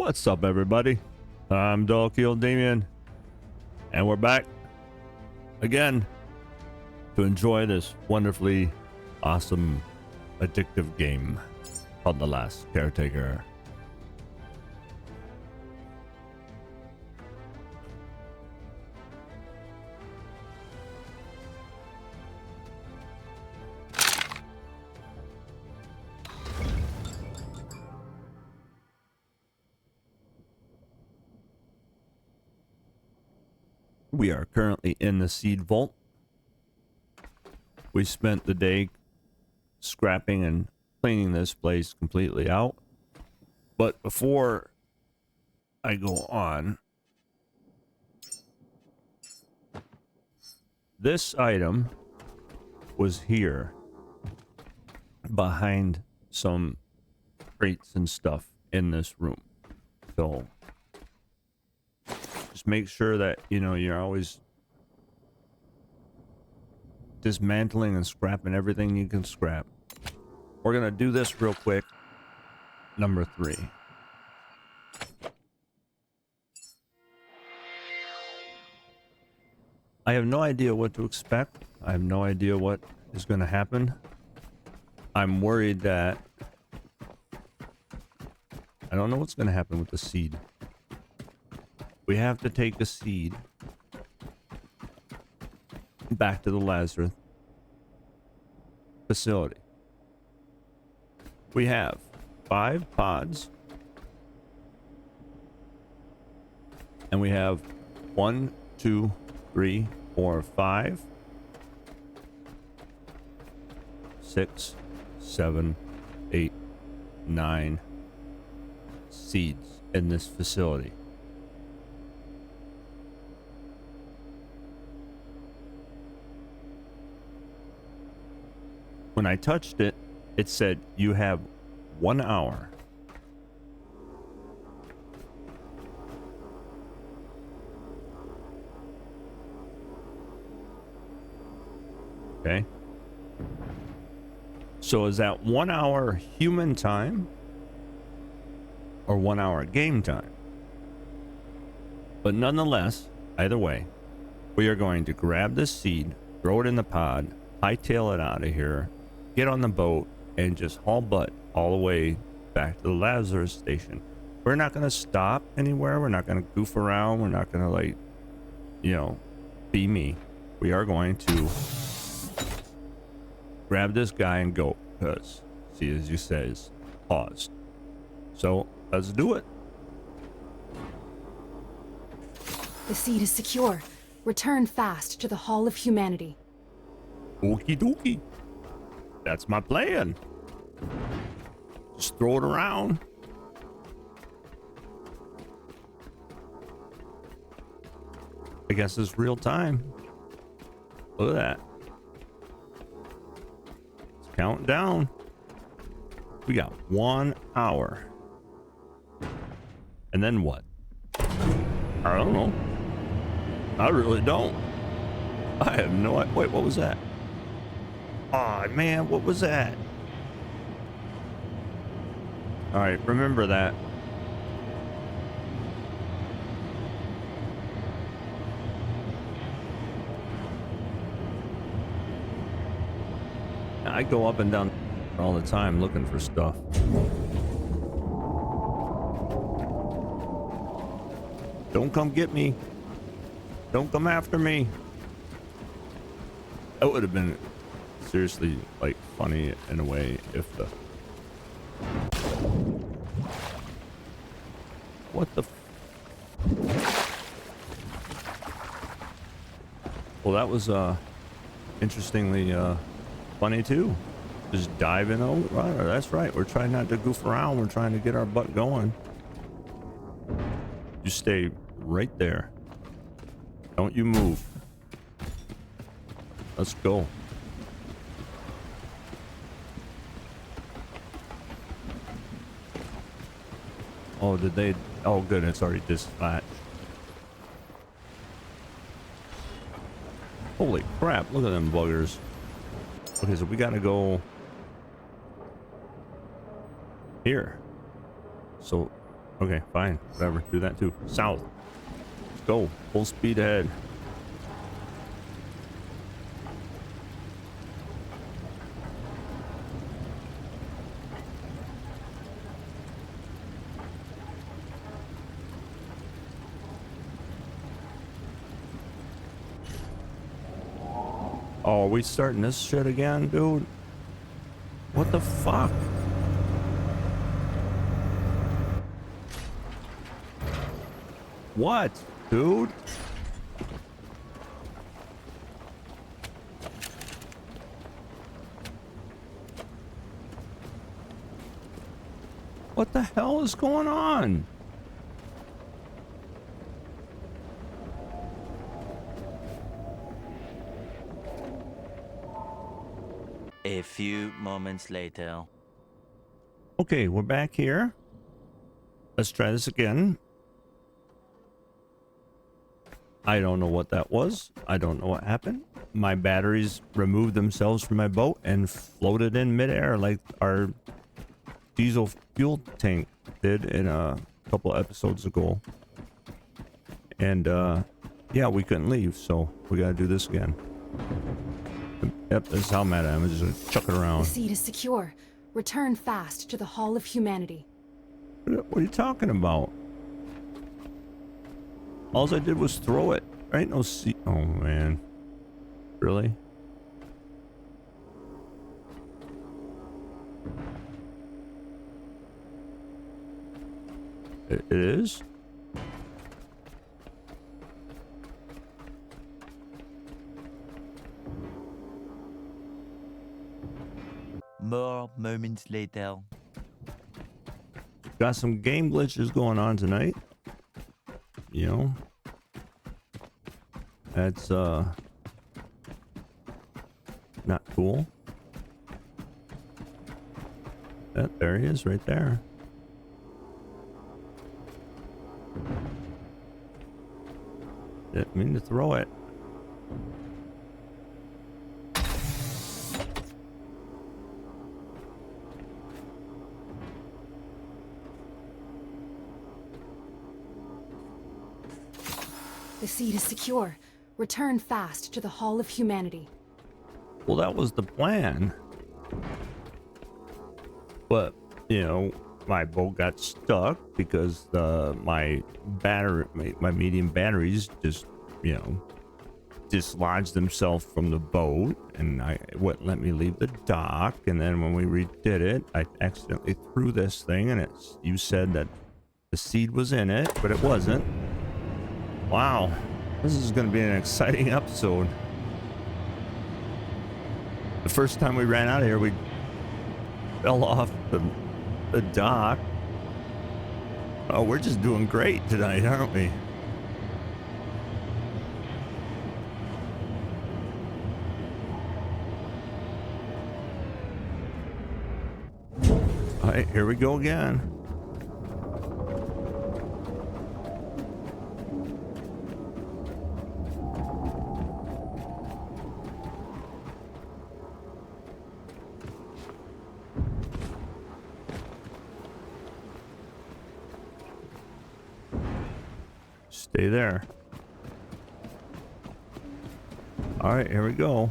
What's up, everybody? I'm Dalkiel, Damion, and we're back again to enjoy this wonderfully awesome, addictive game called The Last Caretaker. We are currently in the seed vault. We spent the day scrapping and cleaning this place completely out. But before I go on, this item was here behind some crates and stuff in this room. So just make sure that, you know, you're always dismantling and scrapping everything you can scrap. We're gonna do this real quick. Number 3. I have no idea what to expect. I have no idea what is going to happen. I'm worried that I don't know what's going to happen with the seed. We have to take a seed back to the Lazarus facility. We have 5 pods, and we have 1, 2, 3, 4, 5, 6, 7, 8, 9 seeds in this facility. When I touched it, it said you have 1 hour. Okay. So is that 1 hour human time or 1 hour game time? But nonetheless, either way, we are going to grab this seed, throw it in the pod, hightail it out of here, get on the boat, and just haul butt all the way back to the Lazarus station. We're not going to stop anywhere. We're not going to goof around. We're not going to, like, you know, be me. We are going to grab this guy and go, because, see, as you says, paused. So let's do it. The seed is secure. Return fast to the Hall of Humanity. Okie dokie. That's my plan. Just throw it around. I guess it's real time. Look at that. It's counting down. We got 1 hour. And then what? I don't know. I really don't. I have no idea. Wait, what was that? Aw, oh, man, what was that? All right, remember that. I go up and down all the time looking for stuff. Don't come get me. Don't come after me. That would have been seriously, like, funny in a way if the... What the... Well, that was, interestingly, funny too. Just dive in. Oh, right, that's right. We're trying not to goof around. We're trying to get our butt going. You stay right there. Don't you move. Let's go. Oh, did they? Oh, good. It's already dispatched. Holy crap. Look at them buggers. Okay, so we gotta go here. So Okay, fine. Whatever. Do that too. South. Go. Full speed ahead. Oh, are we starting this shit again, dude? What the fuck? What, dude? What the hell is going on? A few moments later. Okay, we're back here. Let's try this again. I don't know what that was. I don't know what happened. My batteries removed themselves from my boat and floated in midair like our diesel fuel tank did in a couple episodes ago. And yeah, we couldn't leave, so we gotta do this again. Yep, this is how mad I am. I'm just gonna chuck it around. The seed is secure. Return fast to the Hall of Humanity. What are you talking about? All I did was throw it. There ain't no seed. Oh man. Really? It is? More moments later. Got some game glitches going on tonight. You know? That's not cool. There he is right there. Didn't mean to throw it. The seed is secure. Return fast to the Hall of Humanity. Well, that was the plan. But, you know, my boat got stuck because my medium batteries just, you know, dislodged themselves from the boat, and it wouldn't let me leave the dock. And then when we redid it, I accidentally threw this thing, and you said that the seed was in it, but it wasn't. Wow, this is going to be an exciting episode. The first time we ran out of here, we fell off the dock. Oh, we're just doing great tonight, aren't we? All right, here we go again. Stay there. All right, here we go.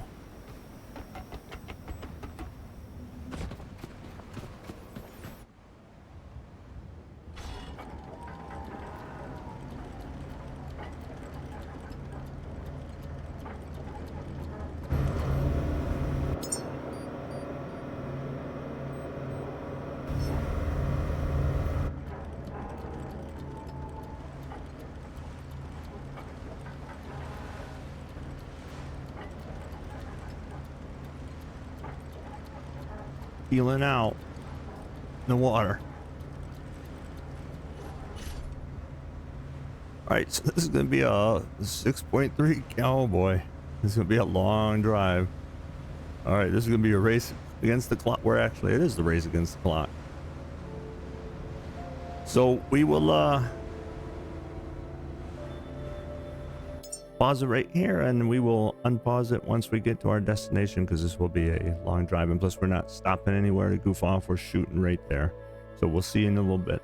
Peeling out in the water. All right, so this is going to be a 6.3 cowboy. This is going to be a long drive. All right, this is going to be a race against the clock. Where actually it is the race against the clock. So we will pause it right here, and we will unpause it once we get to our destination, because this will be a long drive, and plus we're not stopping anywhere to goof off. We're shooting right there. So we'll see you in a little bit.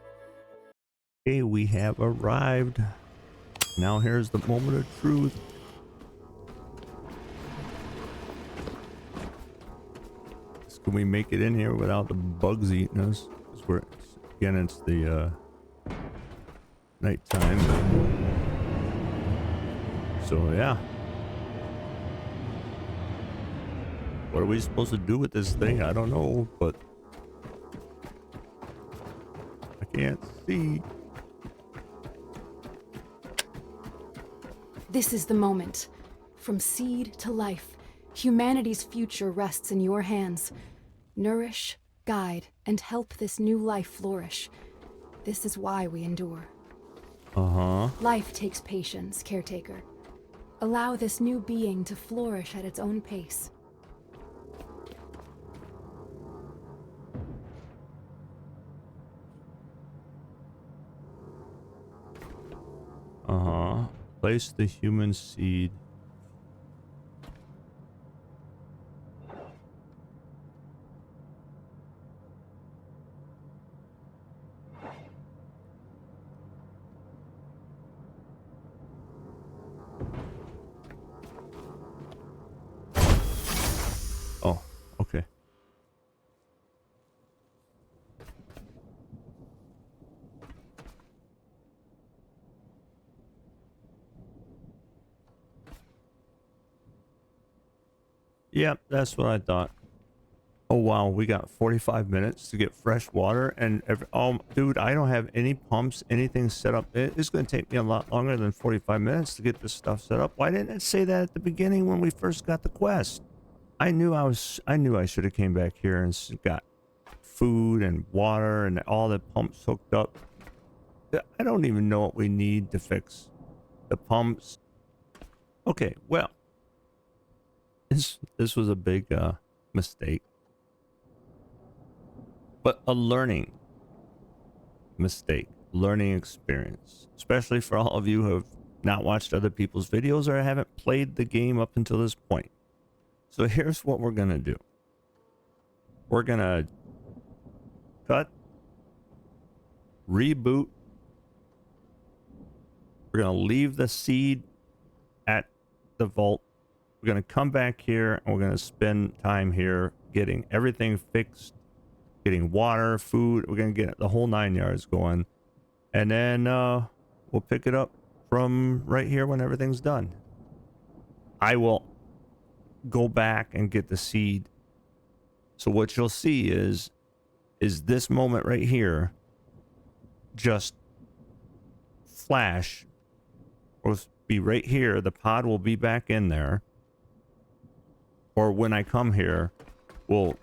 Okay, we have arrived. Now here's the moment of truth. Can we make it in here without the bugs eating us? Because we're, again, it's the nighttime. So yeah. What are we supposed to do with this thing? I don't know, but I can't see. This is the moment. From seed to life, humanity's future rests in your hands. Nourish, guide, and help this new life flourish. This is why we endure. Uh-huh. Life takes patience, Caretaker. Allow this new being to flourish at its own pace. Uh-huh. Place the human seed. Oh, okay. Yep, that's what I thought. Oh wow, we got 45 minutes to get fresh water, and oh dude, I don't have any pumps, anything set up. It's going to take me a lot longer than 45 minutes to get this stuff set up. Why didn't it say that at the beginning when we first got the quest? I knew I should have came back here and got food and water and all the pumps hooked up. I don't even know what we need to fix the pumps. Okay, well, this was a big mistake, but a learning mistake, learning experience, especially for all of you who have not watched other people's videos or haven't played the game up until this point. So here's what we're gonna do. We're gonna cut, reboot. We're gonna leave the seed at the vault. We're going to come back here and we're going to spend time here getting everything fixed, getting water, food. We're going to get the whole 9 yards going. And then we'll pick it up from right here when everything's done. I will go back and get the seed. So what you'll see is this moment right here just flash. Will be right here. The pod will be back in there. Or when I come here, we'll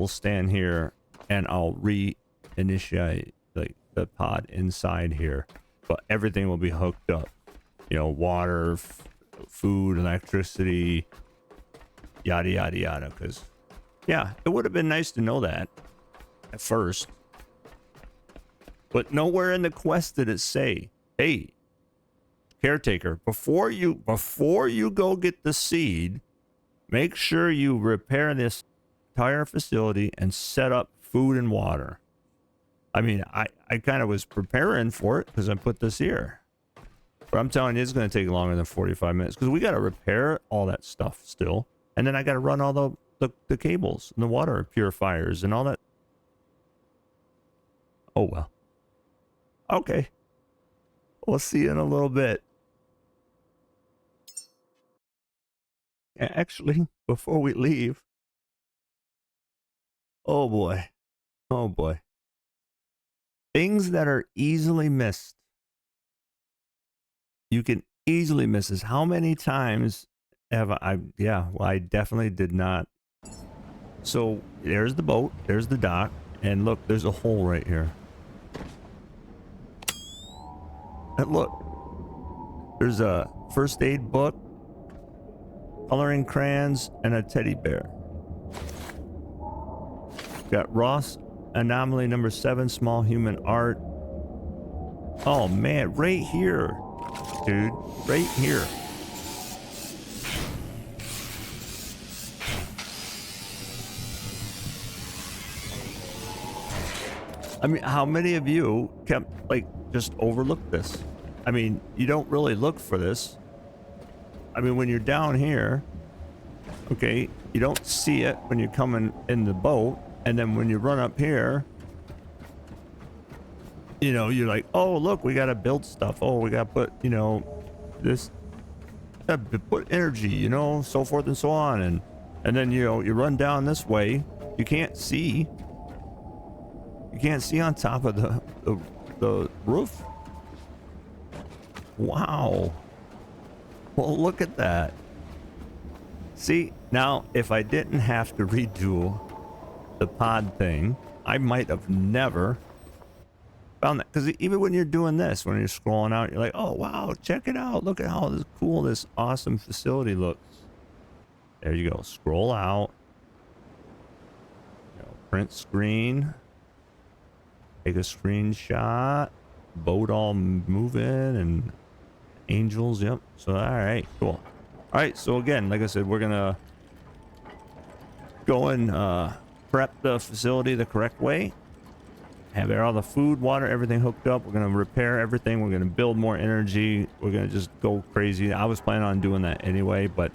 stand here and I'll reinitiate the pod inside here, but everything will be hooked up. You know, water, food, electricity, yada yada yada. Because yeah, it would have been nice to know that at first, but nowhere in the quest did it say, "Hey, Caretaker, before you go get the seed, make sure you repair this entire facility and set up food and water." I mean, I kind of was preparing for it because I put this here. But I'm telling you, it's going to take longer than 45 minutes because we got to repair all that stuff still. And then I got to run all the cables and the water purifiers and all that. Oh, well. Okay. We'll see you in a little bit. Actually, before we leave, oh boy, things that are easily missed. You can easily miss this. How many times have I? Yeah, well, I definitely did not. So there's the boat, there's the dock, and look, there's a hole right here. And look, there's a first aid book, coloring crayons, and a teddy bear. Got Ross anomaly number 7, small human art. Oh man, right here, dude, right here. I mean, how many of you kept, like, just overlooked this? I mean, you don't really look for this. I mean, when you're down here, okay, you don't see it when you're coming in the boat. And then when you run up here, you know, you're like, oh, look, we got to build stuff. Oh, we got to put, you know, this, put energy, you know, so forth and so on. And then, you know, you run down this way. You can't see. You can't see on top of the roof. Wow. Well, look at that. See, now, if I didn't have to redo the pod thing, I might have never found that. Because even when you're doing this, when you're scrolling out, you're like, oh, wow, check it out. Look at how this cool, this awesome facility looks. There you go. Scroll out. You know, print screen. Take a screenshot. Boat all moving and angels. Yep. So, all right, cool. All right. So again, like I said, we're going to go and prep the facility the correct way. Have all the food, water, everything hooked up. We're going to repair everything. We're going to build more energy. We're going to just go crazy. I was planning on doing that anyway, but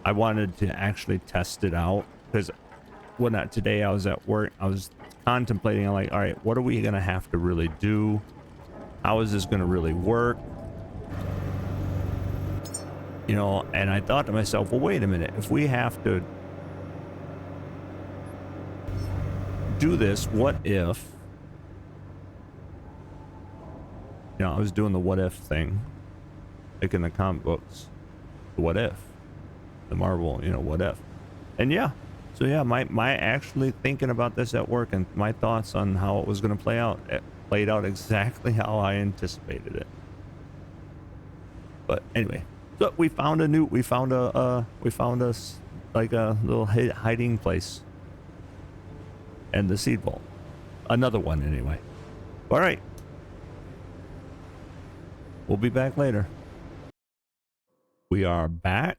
I wanted to actually test it out because today I was at work. I was contemplating, I'm like, all right, what are we going to have to really do? How is this going to really work? You know, and I thought to myself, well, wait a minute. If we have to do this, what if, you know, I was doing the what if thing, like in the comic books, the what if, the Marvel, you know, what if. And yeah, so yeah, my actually thinking about this at work and my thoughts on how it was going to play out, it played out exactly how I anticipated it. But anyway, so we found a like a little hiding place. And the seed vault. Another one anyway. All right. We'll be back later. We are back.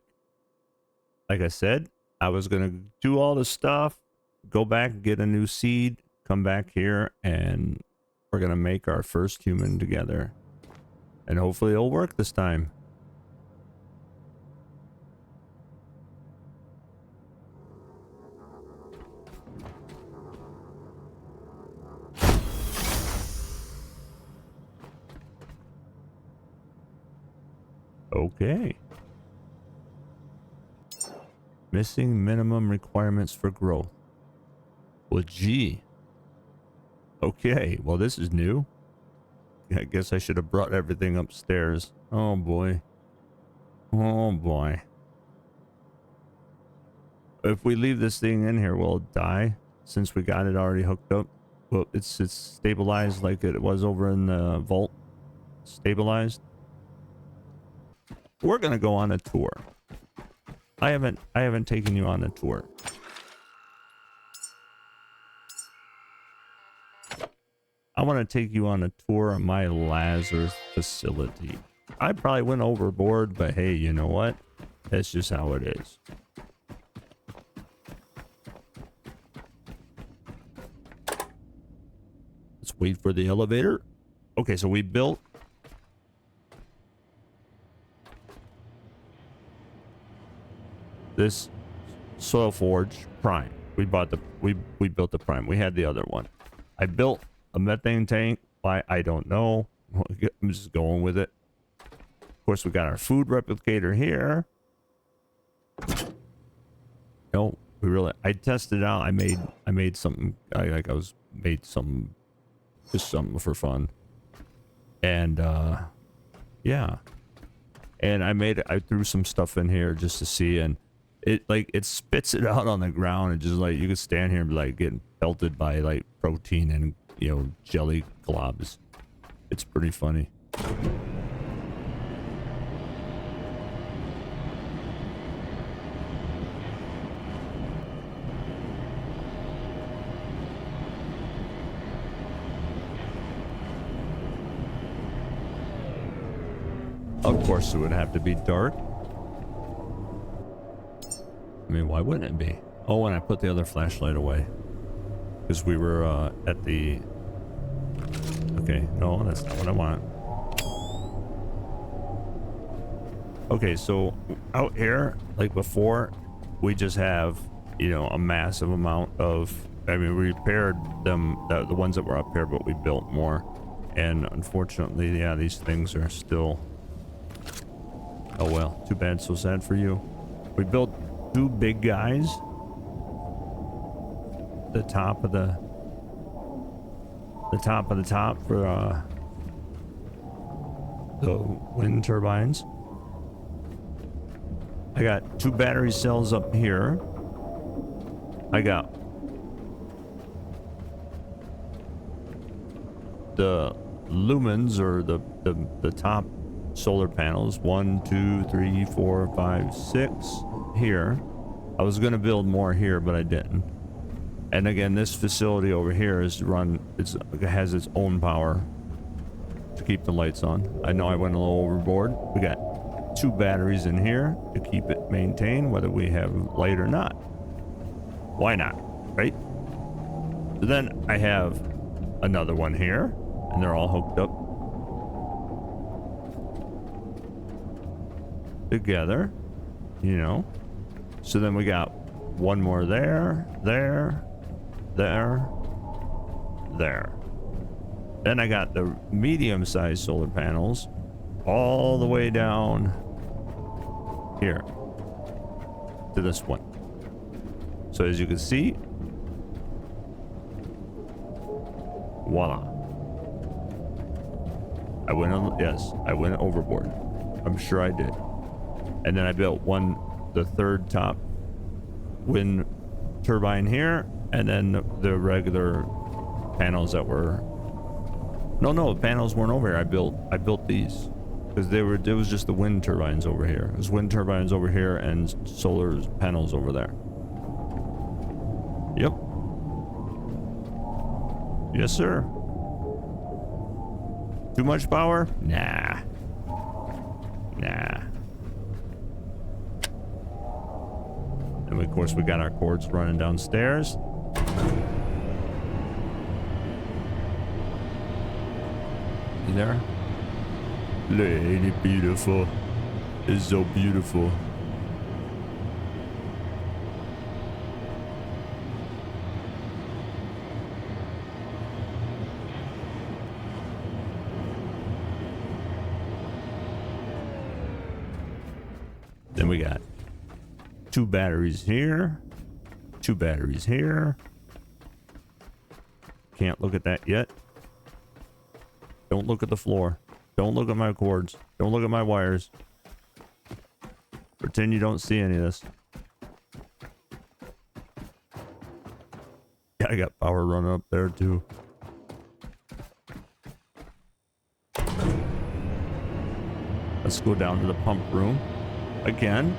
Like I said, I was going to do all the stuff, go back, get a new seed, come back here, and we're going to make our first human together. And hopefully it'll work this time. Okay. Missing minimum requirements for growth. Well, gee. Okay, well, this is new. I guess I should have brought everything upstairs. Oh, boy. Oh, boy. If we leave this thing in here, will it die? Since we got it already hooked up. Well, it's stabilized like it was over in the vault. Stabilized. We're gonna go on a tour. I haven't taken you on a tour. I want to take you on a tour of my Lazarus facility. I probably went overboard, but hey, you know what? That's just how it is. Let's wait for the elevator. Okay, so we built this Soil Forge Prime. We built the Prime. We had the other one. I built a methane tank. Why? I don't know. I'm just going with it. Of course, we got our food replicator here. No, we really. I tested out. I made something. Made some, just something for fun. And yeah. And I threw some stuff in here just to see, and it spits it out on the ground, and just like you could stand here and be like getting pelted by like protein and, you know, jelly globs. It's pretty funny. Of course it would have to be dark. I mean, why wouldn't it be? Oh, and I put the other flashlight away because we were at the Okay, no, that's not what I want. Okay, so out here, like before, we just have, you know, a massive amount of, I mean, we repaired them, the ones that were up here, but we built more. And unfortunately, yeah, these things are still, oh well, too bad, so sad for you. We built 2 big guys. The top of the top for the wind turbines. I got 2 battery cells up here. I got the lumens, or the top solar panels. 1, 2, 3, 4, 5, 6 here. I was gonna build more here, but I didn't. And again, this facility over here is run, it has its own power to keep the lights on. I know I went a little overboard. We got 2 batteries in here to keep it maintained, whether we have light or not. Why not, right? So then I have another one here, and they're all hooked up together, you know. So then we got one more there. Then I got the medium-sized solar panels all the way down here to this one. So as you can see, voila. I went overboard. I'm sure I did. And then I built the 3rd top wind turbine here, and then the regular panels that were, no, the panels weren't over here. I built these because there was just the wind turbines over here. There's wind turbines over here and solar panels over there. Yep. Yes, sir. Too much power? Nah. And of course we got our cords running downstairs. You there? Lady beautiful. It's so beautiful. Then we got 2 batteries here, 2 batteries here. Can't look at that yet. Don't look at the floor. Don't look at my cords. Don't look at my wires. Pretend you don't see any of this. Yeah, I got power running up there too. Let's go down to the pump room again.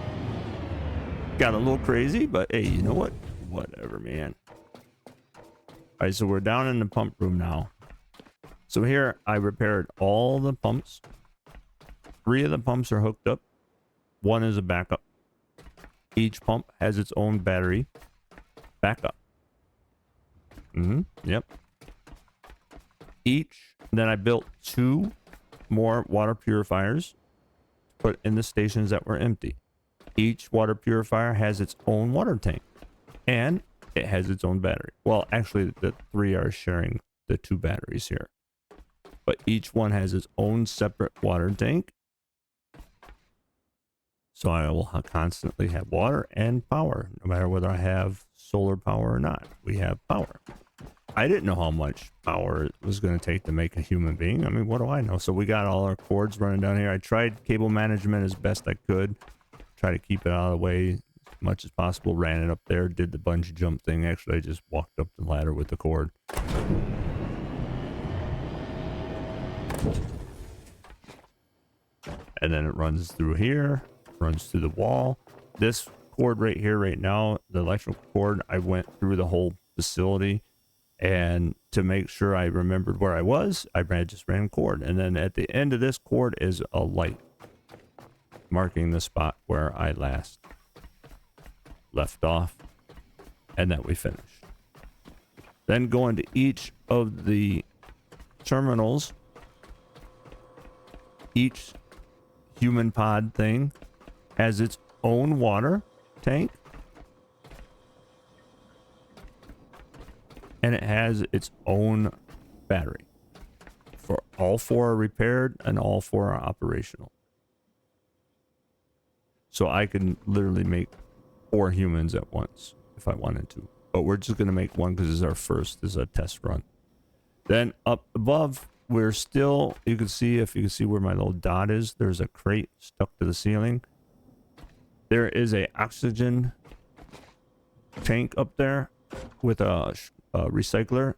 Got a little crazy, but hey, you know what? Whatever, man. All right, so we're down in the pump room now. So here I repaired all the pumps. 3 of the pumps are hooked up. 1 is a backup. Each pump has its own battery backup. Yep. Then I built 2 more water purifiers to put in the stations that were empty. Each water purifier has its own water tank, and it has its own battery. Well, actually, the 3 are sharing the 2 batteries here, but each one has its own separate water tank. So I will constantly have water and power, no matter whether I have solar power or not. We have power. I didn't know how much power it was going to take to make a human being. I mean, what do I know? So we got all our cords running down here. I tried cable management as best I could. Try to keep it out of the way as much as possible. Ran it up there. Did the bungee jump thing. Actually, I just walked up the ladder with the cord. And then it runs through here. Runs through the wall. This cord right here, right now, the electrical cord, I went through the whole facility. And to make sure I remembered where I was, I just ran cord. And then at the end of this cord is a light marking the spot where I last left off and that we finished. Then going to each of the terminals. Each human pod thing has its own water tank. And it has its own battery. For all 4 are repaired and all 4 are operational. So I can literally make 4 humans at once if I wanted to. But we're just going to make 1 because this is our first. This is a test run. Then up above, we're still, you can see, if you can see where my little dot is, there's a crate stuck to the ceiling. There is a oxygen tank up there with a recycler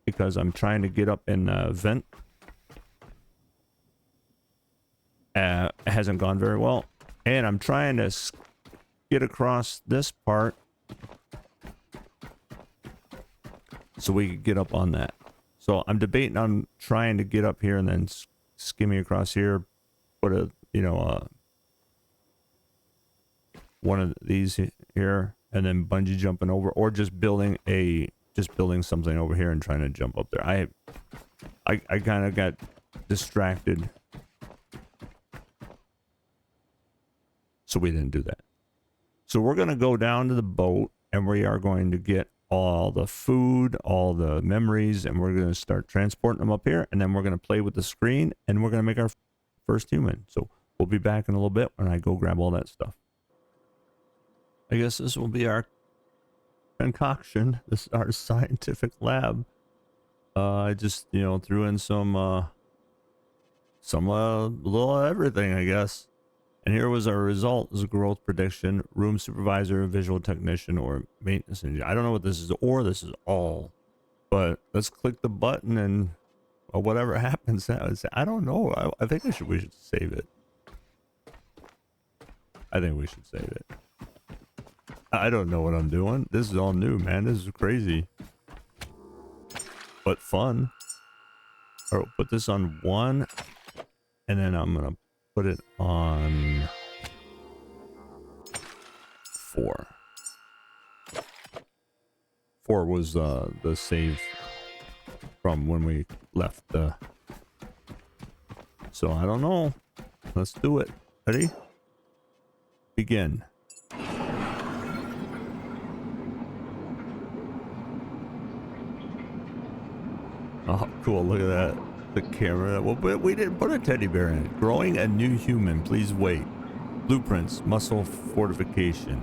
because I'm trying to get up in a vent. It hasn't gone very well. And I'm trying to get across this part so we could get up on that. So I'm debating on trying to get up here and then skimming across here, put a, you know, one of these here, and then bungee jumping over, or just building something over here and trying to jump up there. I kind of got distracted, so we didn't do that. So we're gonna go down to the boat and we are going to get all the food, all the memories, and we're going to start transporting them up here, and then we're going to play with the screen, and we're going to make our first human. So we'll be back in a little bit when I go grab all that stuff. I guess this will be our concoction. This is our scientific lab. I just, you know, threw in some little everything, I guess. And here was our result: is a growth prediction, room supervisor, visual technician, or maintenance engineer. I don't know what this is, or this is all. But let's click the button and whatever happens. I don't know. I think we should save it. I think we should save it. I don't know what I'm doing. This is all new, man. This is crazy. But fun. All right, put this on 1. And then I'm going to put it on 4. 4 was the save from when we left. So I don't know. Let's do it. Ready? Begin. Oh, cool. Look at that. The camera. Well, but we didn't put a teddy bear in it. Growing a new human. Please wait. Blueprints. Muscle fortification.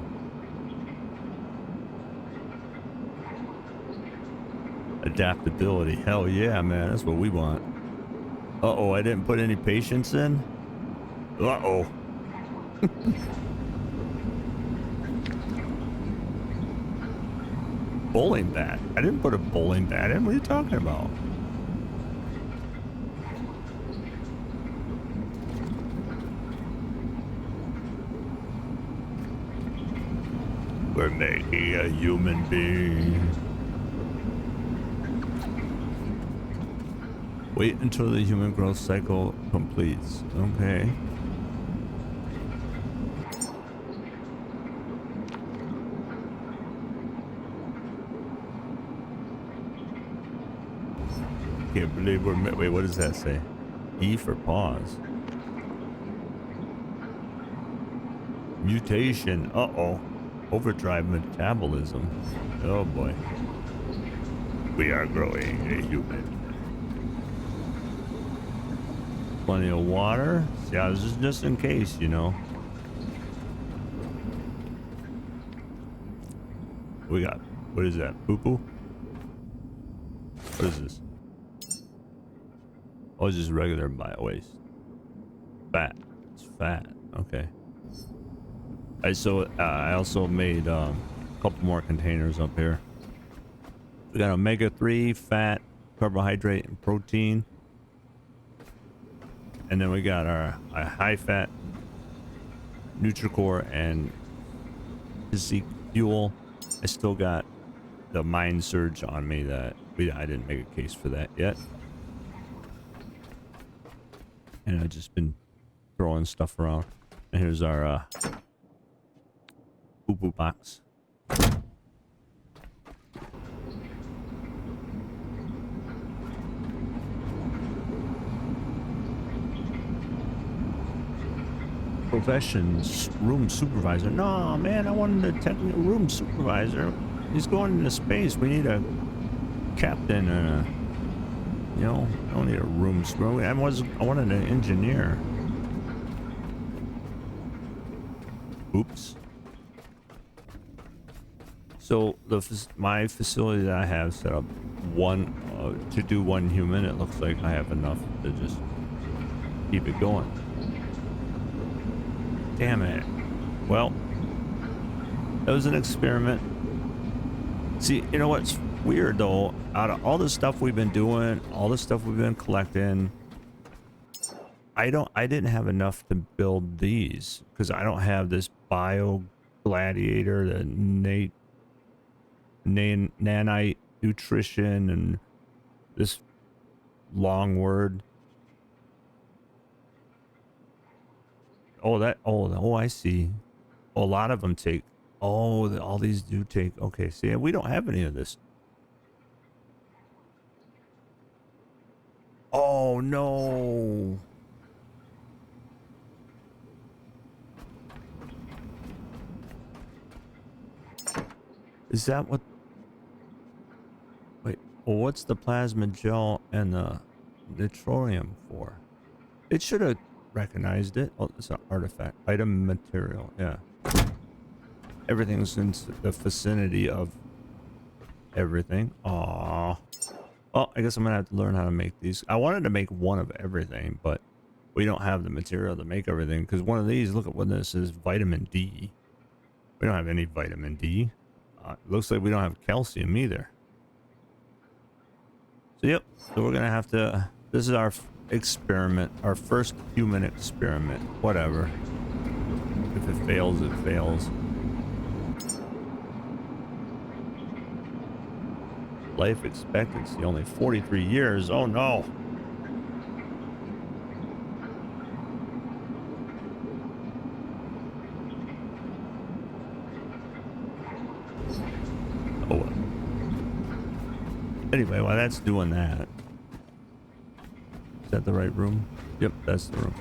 Adaptability. Hell yeah, man. That's what we want. Uh-oh. I didn't put any patience in. Uh-oh. Bowling bat. I didn't put a bowling bat in. What are you talking about? We're making a human being. Wait until the human growth cycle completes. Okay. Can't believe we're... Wait, what does that say? E for pause. Mutation. Uh-oh. Overdrive metabolism. Oh boy. We are growing a human. Plenty of water. Yeah, this is just in case, you know. We got... What is that? Poo-poo? What is this? Oh, it's just regular bio waste. Fat. It's fat. Okay. I also made a couple more containers up here. We got omega-3, fat, carbohydrate, and protein. And then we got our high-fat Nutricore and physique fuel. I still got the mind surge on me that I didn't make a case for that yet. And I've just been throwing stuff around. And here's our poo-poo box. professions room supervisor. No, man, I wanted a technical room supervisor. He's going into space. We need a captain and a, you know, I don't need a room supervisor. I wanted an engineer. Oops. So my facility that I have set up to do one human, it looks like I have enough to just keep it going. Damn it. Well, that was an experiment. See, you know what's weird though? Out of all the stuff we've been doing, all the stuff we've been collecting, I didn't have enough to build these because I don't have this bio gladiator, the nanite nutrition, and this long word. Oh, I see. A lot of them take. Oh, all these do take. Okay, see, we don't have any of this. Oh no. Is that what? Wait, well, what's the plasma gel and the nitronium for? It should have recognized it. Oh, it's an artifact. Item material. Yeah. Everything's in the vicinity of everything. Aww. Well, I guess I'm gonna have to learn how to make these. I wanted to make one of everything, but we don't have the material to make everything. Because one of these, look at what this is, vitamin D. We don't have any vitamin D. Looks like we don't have calcium either. So yep. So we're gonna have to. This is our experiment, our first human experiment. Whatever. If it fails, it fails. Life expectancy only 43 years. Oh no. Oh well. Anyway, while that's doing that, is that the right room? Yep, that's the room.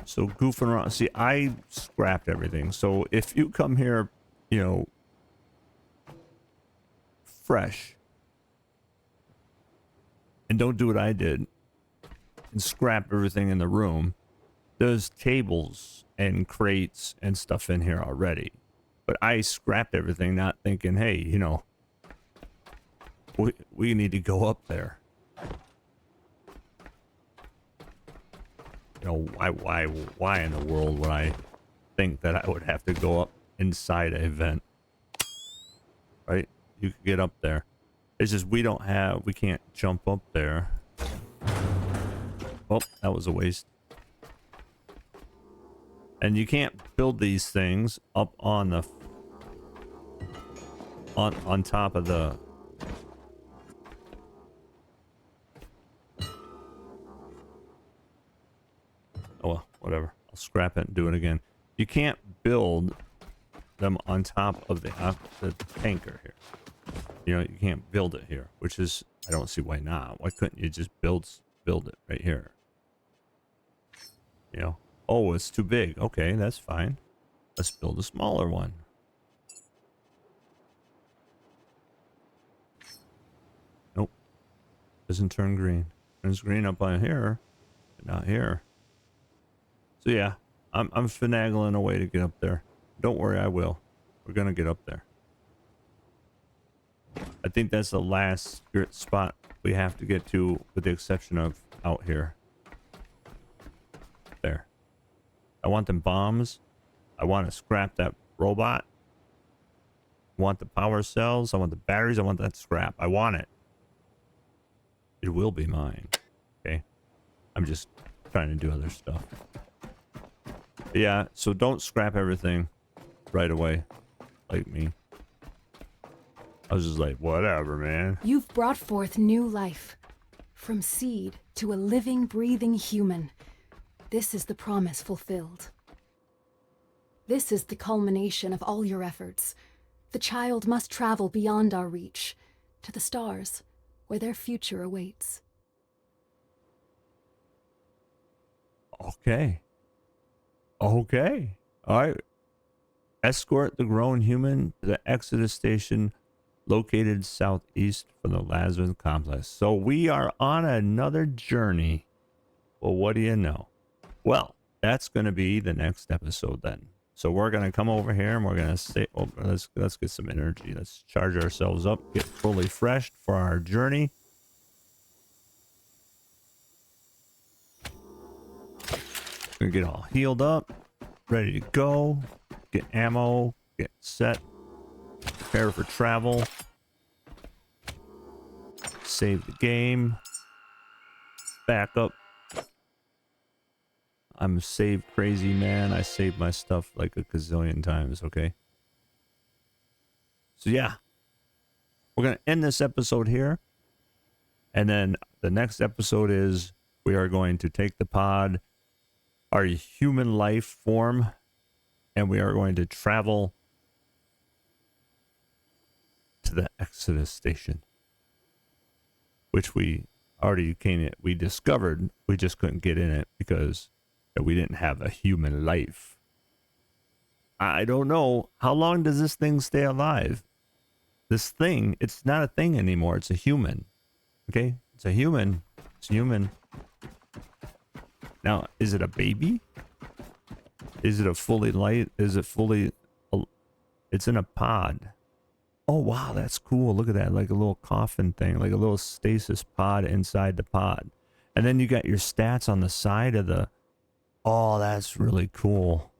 So goofing around. See, I scrapped everything. So if you come here, you know, fresh and don't do what I did and scrap everything in the room, there's tables and crates and stuff in here already. But I scrapped everything, not thinking, hey, you know, we need to go up there. You know, why in the world would I think that I would have to go up inside an event? Right? You could get up there. It's just we can't jump up there. Well, that was a waste. And you can't build these things up on the on top of the oh well, whatever. I'll scrap it and do it again. You can't build them on top of the tanker here. You know, you can't build it here, which is, I don't see why not. Why couldn't you just build it right here? You know, oh, it's too big. Okay, that's fine. Let's build a smaller one. Nope. Doesn't turn green. Turns green up on here, but not here. So yeah, I'm finagling a way to get up there. Don't worry, I will. We're gonna get up there. I think that's the last spot we have to get to, with the exception of out here. There. I want them bombs. I want to scrap that robot. I want the power cells. I want the batteries. I want that scrap. I want it. It will be mine. Okay. I'm just trying to do other stuff. But yeah, so don't scrap everything right away like me. I was just like, whatever, man. You've brought forth new life. From seed to a living, breathing human. This is the promise fulfilled. This is the culmination of all your efforts. The child must travel beyond our reach, to the stars, where their future awaits. Okay. Okay. All right. Escort the grown human to the Exodus station located southeast from the Lazarus Complex. So we are on another journey. Well, what do you know? Well, that's going to be the next episode then. So we're going to come over here and we're going to say, oh, let's get some energy. Let's charge ourselves up, get fully refreshed for our journey. We're going to get all healed up, ready to go, get ammo, get set, prepare for travel, save the game, back up. I'm a save crazy man. I save my stuff like a gazillion times, okay? So yeah, we're going to end this episode here. And then the next episode is we are going to take the pod, our human life form, and we are going to travel to the Exodus station, which we already we discovered. We just couldn't get in it because we didn't have a human life. I don't know. How long does this thing stay alive? This thing, it's not a thing anymore. It's a human. Okay? It's a human. It's human. Now, is it a baby? Is it a fully light? Is it fully... It's in a pod. Oh, wow. That's cool. Look at that. Like a little coffin thing. Like a little stasis pod inside the pod. And then you got your stats on the side of the... Oh, that's really cool.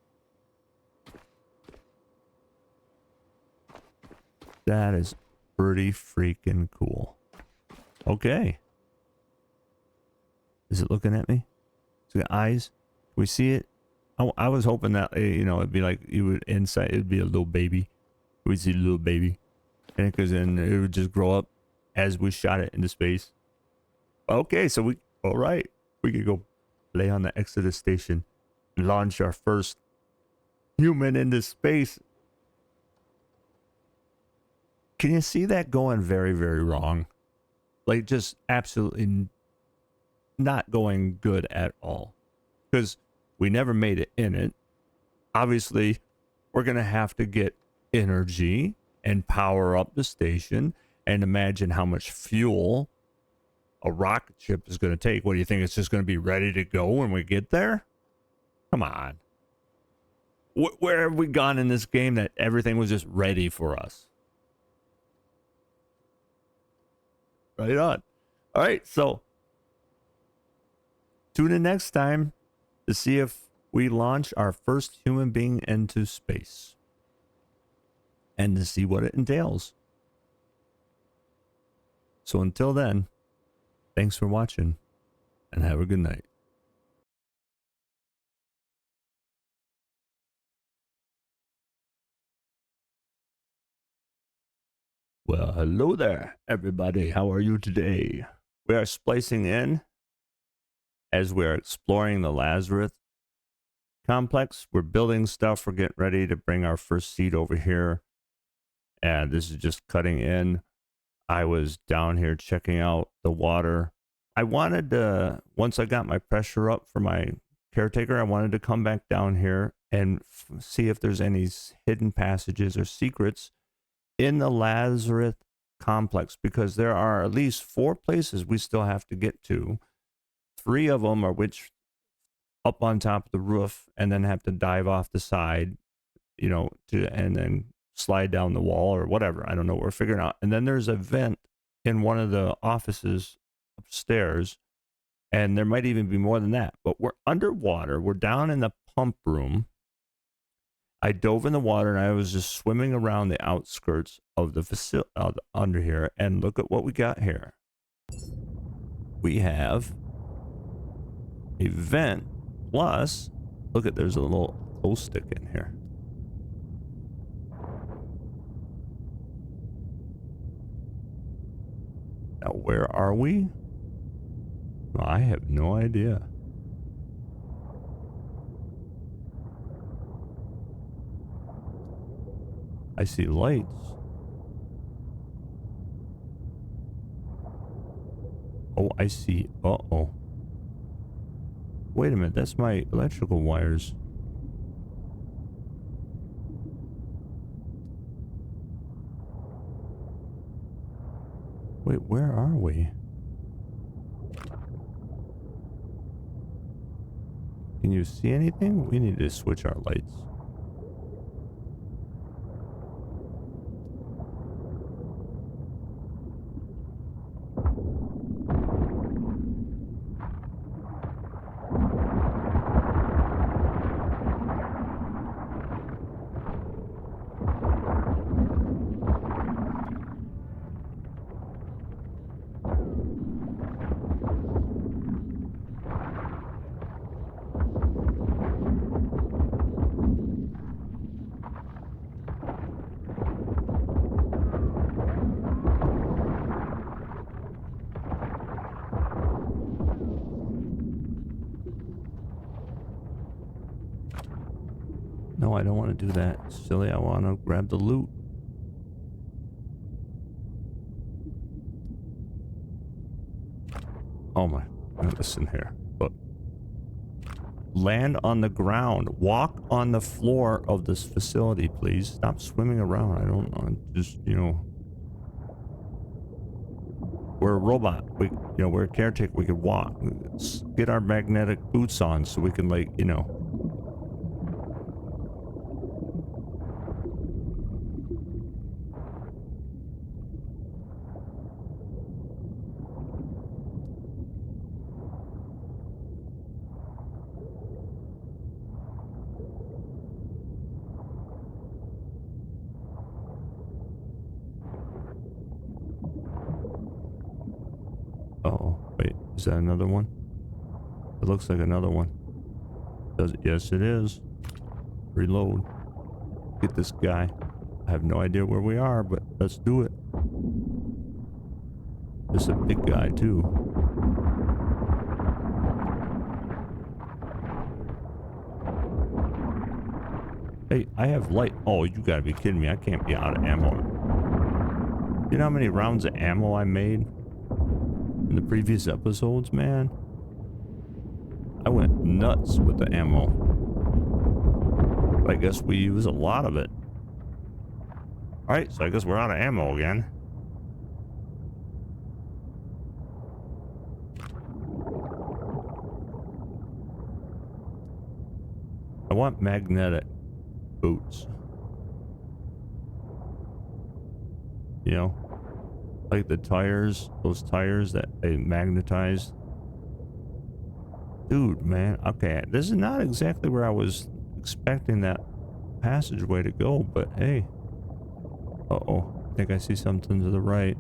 That is pretty freaking cool. Okay. Is it looking at me? It's got eyes. Can we see it? I was hoping that, you know, it'd be like you would inside. It'd be a little baby. We'd see a little baby. And because then it would just grow up as we shot it into space. Okay, so all right. We could go play on the Exodus station, launch our first human into space. Can you see that going very, very wrong? Like just absolutely not going good at all. Because we never made it in it. Obviously, we're going to have to get energy and power up the station and imagine how much fuel a rocket ship is going to take. What do you think? It's just going to be ready to go when we get there? Come on. Where have we gone in this game that everything was just ready for us? Right on. All right, so tune in next time to see if we launch our first human being into space and to see what it entails. So until then, thanks for watching and have a good night. Well, hello there, everybody. How are you today? We are splicing in as we're exploring the Lazarus Complex. We're building stuff. We're getting ready to bring our first seed over here. And this is just cutting in. I was down here checking out the water. I wanted to, once I got my pressure up for my caretaker, I wanted to come back down here and see if there's any hidden passages or secrets in the Lazarus Complex, because there are at least 4 places we still have to get to. 3 of them are which up on top of the roof and then have to dive off the side, you know, and then slide down the wall or whatever. I don't know. We're figuring out. And then there's a vent in one of the offices upstairs, and there might even be more than that. But we're underwater. We're down in the pump room. I dove in the water and I was just swimming around the outskirts of the facility under here. And look at what we got here. We have a vent plus, look at, there's a little glow stick in here. Now, where are we? I have no idea. I see lights. Oh, I see. Uh-oh. Wait a minute, that's my electrical wires. Wait, where are we? Can you see anything? We need to switch our lights. No, I don't want to do that. Silly, I want to grab the loot. Oh my, listen here. Look. Land on the ground. Walk on the floor of this facility, please. Stop swimming around. I don't know. Just, you know. We're a robot. We're a caretaker. We could walk. Let's get our magnetic boots on so we can, like, you know. Uh-oh. Wait, is that another one? It looks like another one. Does it? Yes, it is. Reload. Get this guy. I have no idea where we are, but let's do it. This is a big guy, too. Hey, I have light. Oh, you gotta be kidding me. I can't be out of ammo. You know how many rounds of ammo I made in the previous episodes, man? I went nuts with the ammo. But I guess we use a lot of it. Alright, so I guess we're out of ammo again. I want magnetic boots. You know? Like the tires, those tires that they magnetized. Dude, man, okay, this is not exactly where I was expecting that passageway to go, but hey. Uh-oh, I think I see something to the right.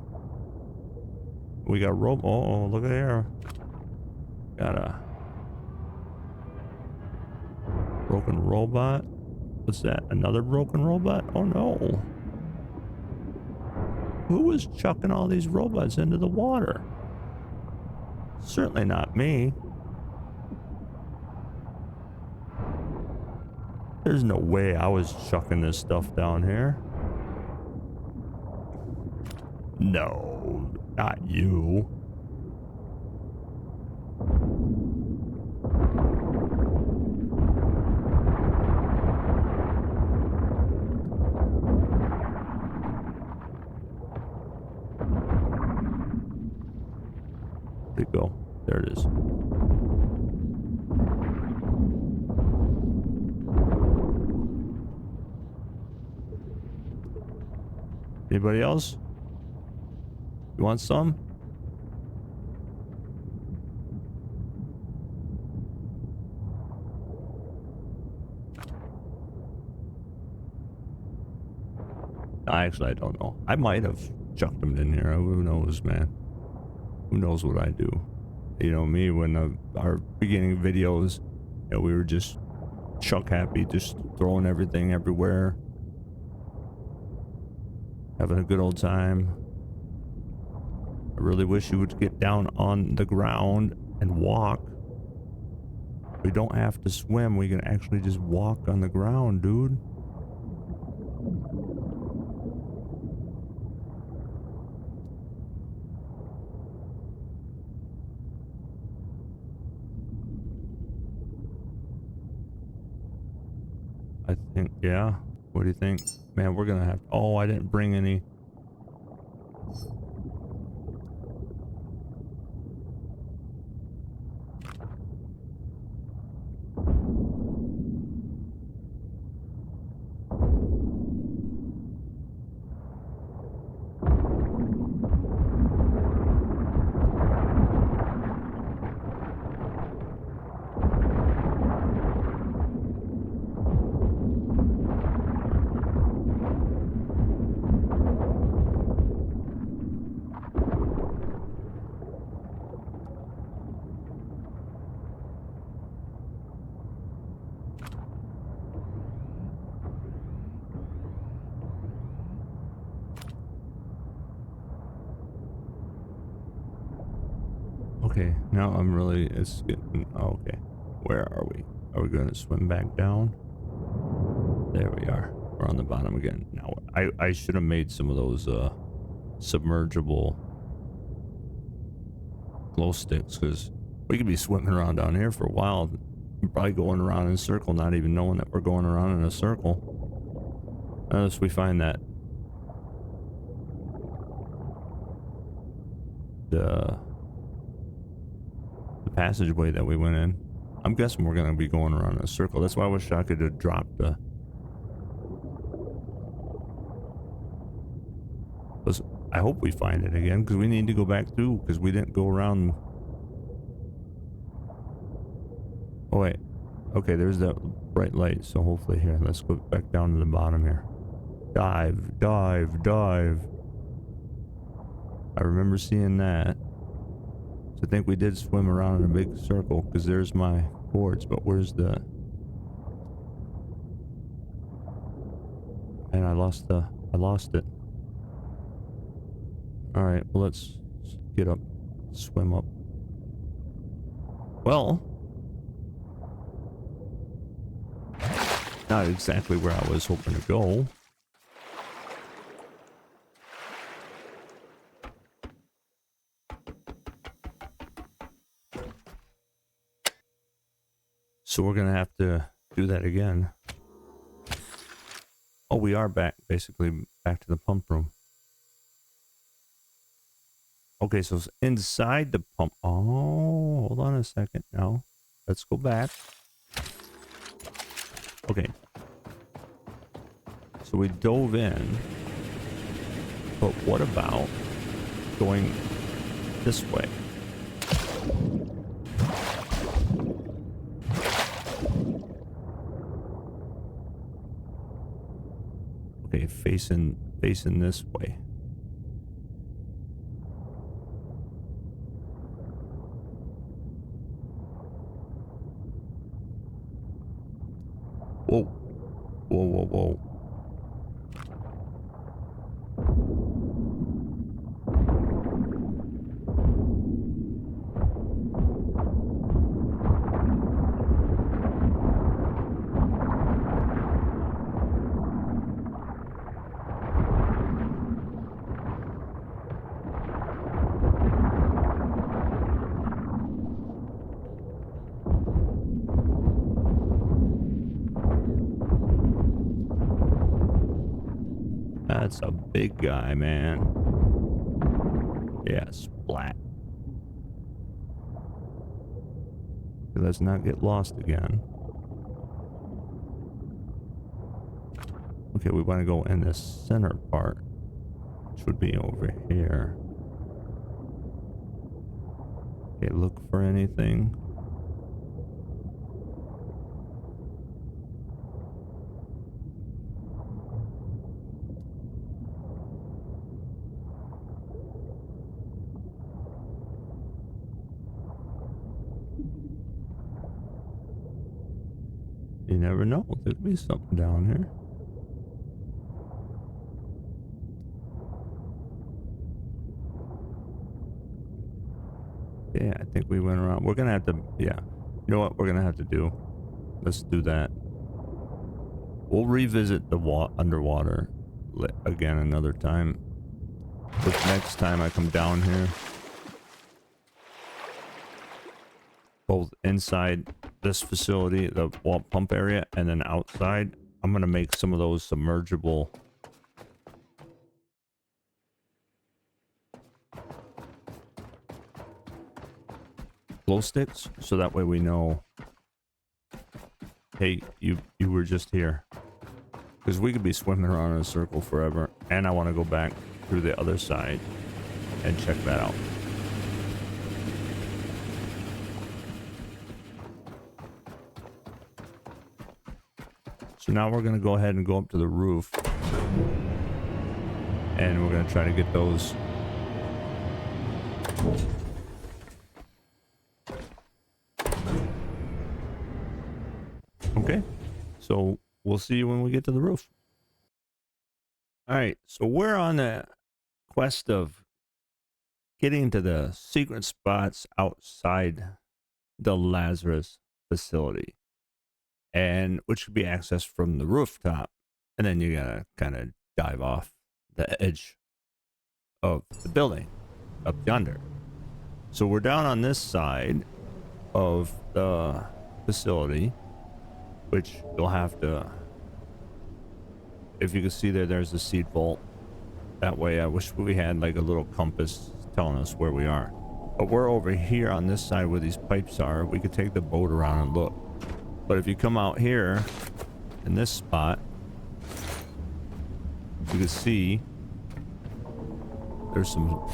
We got oh, look at there. Got a broken robot. What's that? Another broken robot? Oh no. Who was chucking all these robots into the water? Certainly not me. There's no way I was chucking this stuff down here. No, not you. Where'd it go? There it is. Anybody else? You want some? Actually, I don't know. I might have chucked them in here. Who knows, man? Who knows what I do? You know me, when our beginning videos, you know, we were just chuck happy, just throwing everything everywhere. Having a good old time. I really wish you would get down on the ground and walk. We don't have to swim. We can actually just walk on the ground, dude. I think, yeah. What do you think? Man, we're gonna have... Oh, I didn't bring any... Okay, now I'm really... It's getting... Oh, okay. Where are we? Are we gonna swim back down? There we are. We're on the bottom again. Now, I should have made some of those, submergible glow sticks, because we could be swimming around down here for a while, probably going around in a circle, not even knowing that we're going around in a circle, unless we find that the passageway that we went in. I'm guessing we're gonna be going around in a circle. That's why I wish I could have dropped the... I hope we find it again, because we need to go back through, because we didn't go around. Oh wait, okay, there's that bright light, so hopefully here, let's go back down to the bottom here. Dive, dive, dive. I remember seeing that. So I think we did swim around in a big circle, because there's my cords, but where's the... And I lost it. Alright, well, let's get up, swim up. Well, not exactly where I was hoping to go. So we're gonna have to do that again. Oh, we are back, basically back to the pump room. Okay, so it's inside the pump. Oh, hold on a second now. Let's go back. Okay. So we dove in. But what about going this way? Okay, facing this way. Whoa. Whoa, whoa, whoa. That's a big guy, man. Yeah, splat. Let's not get lost again. Okay, we want to go in this center part, which would be over here. Okay, look for anything. You never know. There could be something down here. Yeah, I think we went around. We're gonna have to, yeah. You know what we're gonna have to do? Let's do that. We'll revisit the underwater again another time. But next time I come down here, both inside this facility, the pump area, and then outside, I'm gonna make some of those submergible glow sticks, so that way we know, hey, you were just here. Because we could be swimming around in a circle forever, and I want to go back through the other side and check that out. So now we're going to go ahead and go up to the roof, and we're going to try to get those. Okay, so we'll see you when we get to the roof. All right, so we're on the quest of getting to the secret spots outside the Lazarus facility, and which could be accessed from the rooftop, and then you gotta kind of dive off the edge of the building up yonder. So we're down on this side of the facility, which you'll have to, if you can see there's the seed vault. That way I wish we had like a little compass telling us where we are. But we're over here on this side where these pipes are. We could take the boat around and look. But if you come out here in this spot, you can see there's some,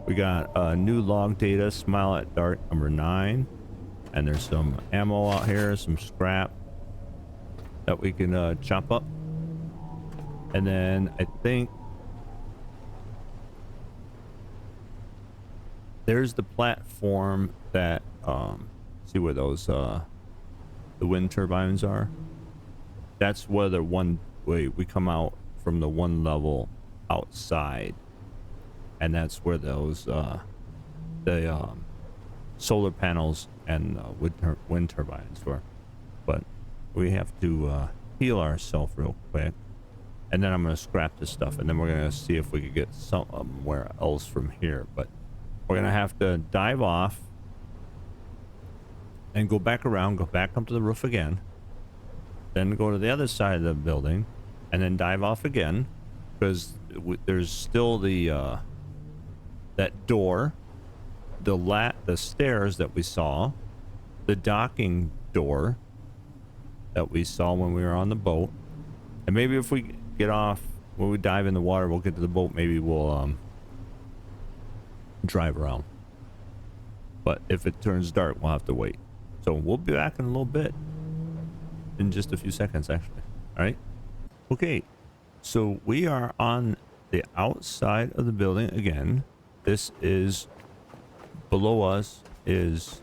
we got new log data, smile at dark number 9. And there's some ammo out here, some scrap that we can chop up. And then I think there's the platform that see where those the wind turbines are. That's where the one way we come out from, the one level outside, and that's where those the solar panels and wind turbines were. But we have to heal ourselves real quick, and then I'm going to scrap this stuff, and then we're going to see if we could get somewhere else from here. But we're going to have to dive off and go back around, go back up to the roof again, then go to the other side of the building, and then dive off again, because there's still the that door, the stairs that we saw, the docking door that we saw when we were on the boat. And maybe if we get off, when we dive in the water, we'll get to the boat, maybe we'll drive around. But if it turns dark, we'll have to wait. So we'll be back in a little bit, in just a few seconds actually. All right, okay, so we are on the outside of the building again. This is, below us is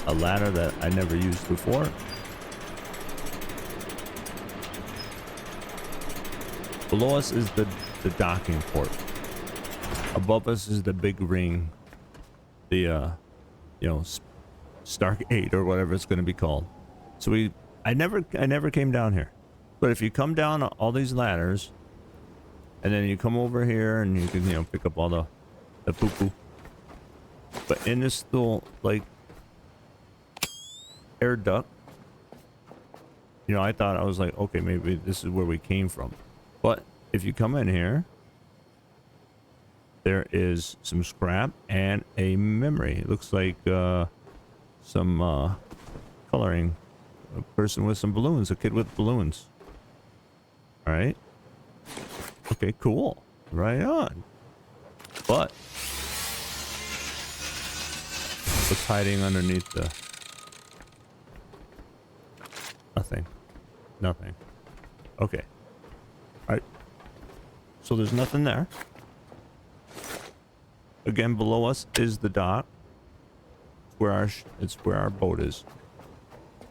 a ladder that I never used before. Below us is the docking port. Above us is the big ring, the you know, Stark 8 or whatever it's going to be called. So I never came down here. But if you come down all these ladders, and then you come over here and you can, you know, pick up all the poo-poo. But in this little, like, air duct, you know, I thought, I was like, okay, maybe this is where we came from. But if you come in here, there is some scrap and a memory. It looks like some coloring. A person with some balloons, a kid with balloons. All right. Okay, cool. Right on. But what's hiding underneath the... Nothing. Okay. All right. So there's nothing there. Again, below us is the dock. It's where our boat is.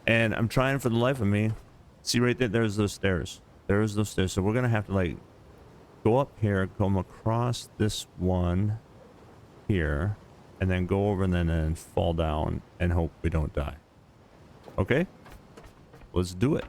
And I'm trying for the life of me. See right there, there's those stairs. There's those stairs. So we're gonna have to like go up here, come across this one here, and then go over and then fall down and hope we don't die. Okay? Let's do it.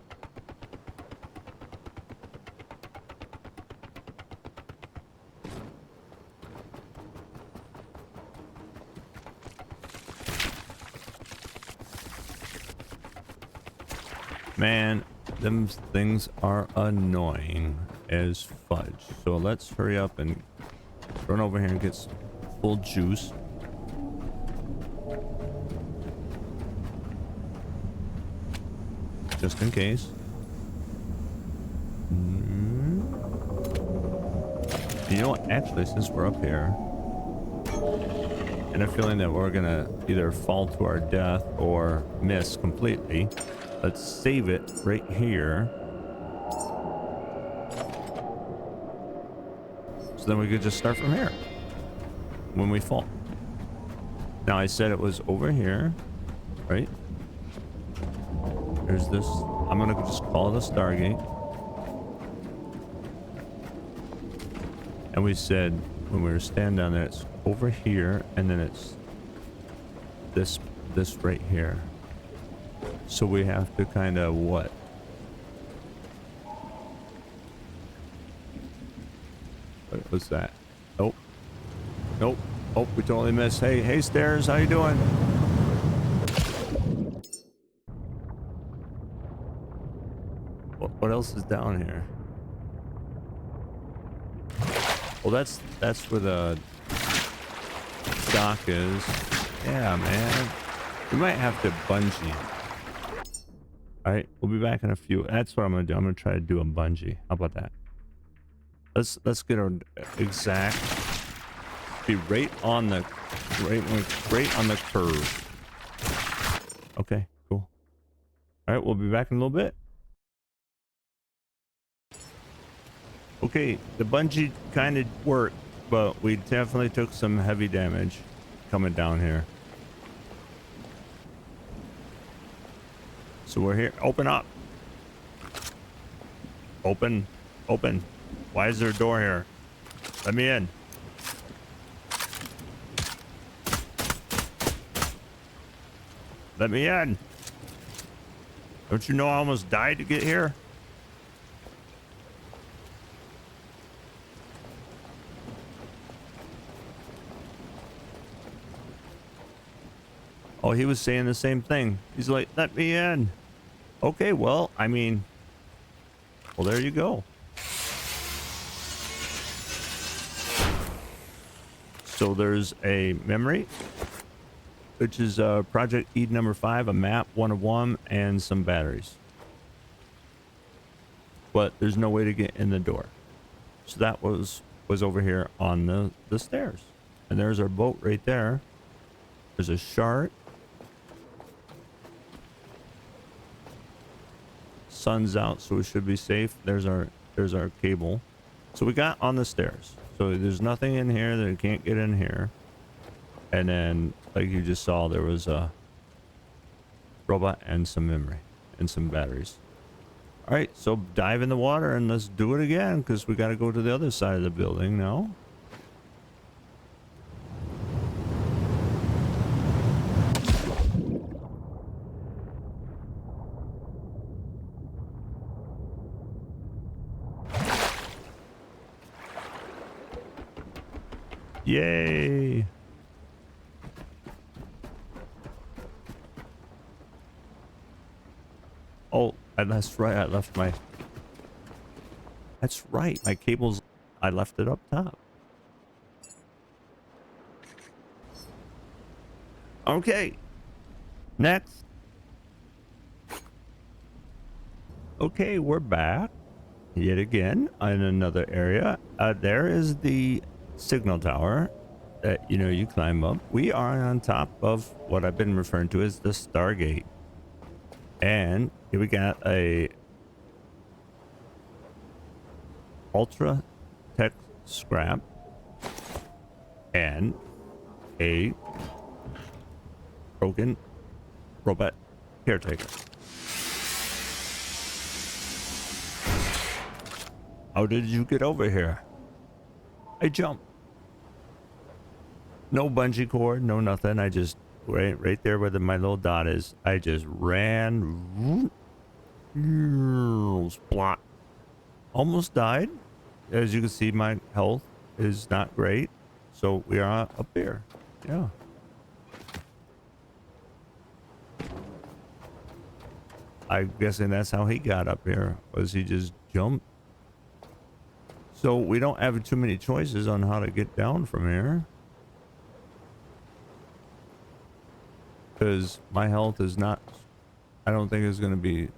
Man, them things are annoying as fudge. So let's hurry up and run over here and get some full juice. Just in case. You know what? Actually, since we're up here, and I'm feeling that we're gonna either fall to our death or miss completely, let's save it right here. So then we could just start from here when we fall. Now I said it was over here, right? There's this, I'm gonna just call it a Stargate. And we said when we were standing down there, it's over here, and then it's this right here. So we have to kind of what? What was that? Nope. Nope. Oh, we totally missed. Hey, stairs, how you doing? What else is down here? Well, that's where the dock is. Yeah, man. We might have to bungee. All right, we'll be back in a few. That's what I'm gonna do. I'm gonna try to do a bungee. How about that? Let's get our exact. Be right on the curve. Okay, cool. All right, we'll be back in a little bit. Okay, the bungee kind of worked, but we definitely took some heavy damage coming down here. So we're here. Open up. Open. Why is there a door here? Let me in. Let me in. Don't you know I almost died to get here? Oh, he was saying the same thing. He's like, let me in. Okay, well, I mean, well, there you go. So there's a memory, which is Project Eden number 5, a map, 1 of 1, and some batteries. But there's no way to get in the door. So that was over here on the stairs. And there's our boat right there. There's a shark. Sun's out, so we should be safe. There's our cable. So we got on the stairs. So there's nothing in here that can't get in here. And then, like you just saw, there was a robot and some memory and some batteries. All right, so dive in the water and let's do it again, because we got to go to the other side of the building now. Yay! Oh, that's right. I left my... That's right. My cables... I left it up top. Okay. Next. Okay, we're back. Yet again in another area. There is the signal tower that, you know, you climb up. We are on top of what I've been referring to as the Stargate. And here we got a ultra tech scrap and a broken robot caretaker. How did you get over here? I jumped. No bungee cord, no nothing. I just right there where my little dot is. I just ran. Splot. Almost died. As you can see, my health is not great. So we are up here. Yeah. I'm guessing that's how he got up here, was he just jumped. So we don't have too many choices on how to get down from here, because my health is not, I don't think it's going to be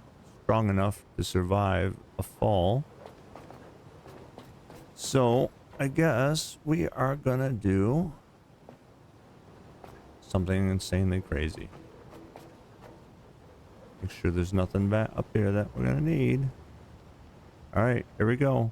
strong enough to survive a fall. So I guess we are going to do something insanely crazy. Make sure there's nothing back up here that we're going to need. All right, here we go.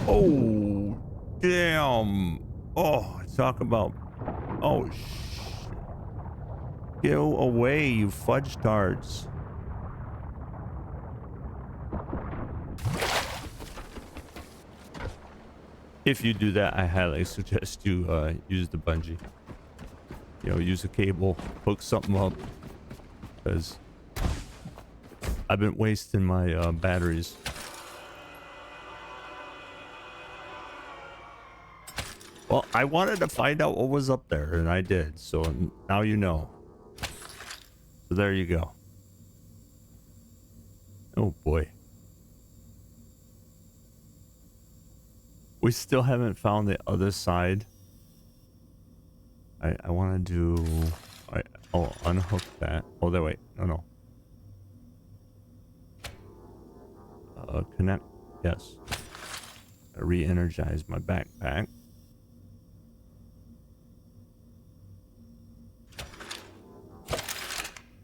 Oh, damn. Oh, talk about... Oh, go away, you fudge tards. If you do that, I highly suggest you use the bungee. You know, use a cable, hook something up, because I've been wasting my batteries. Well, I wanted to find out what was up there, and I did. So now you know. So there you go. Oh boy. We still haven't found the other side. I want to do... oh, unhook that. Oh, there, wait. No. Connect. Yes. I re-energize my backpack.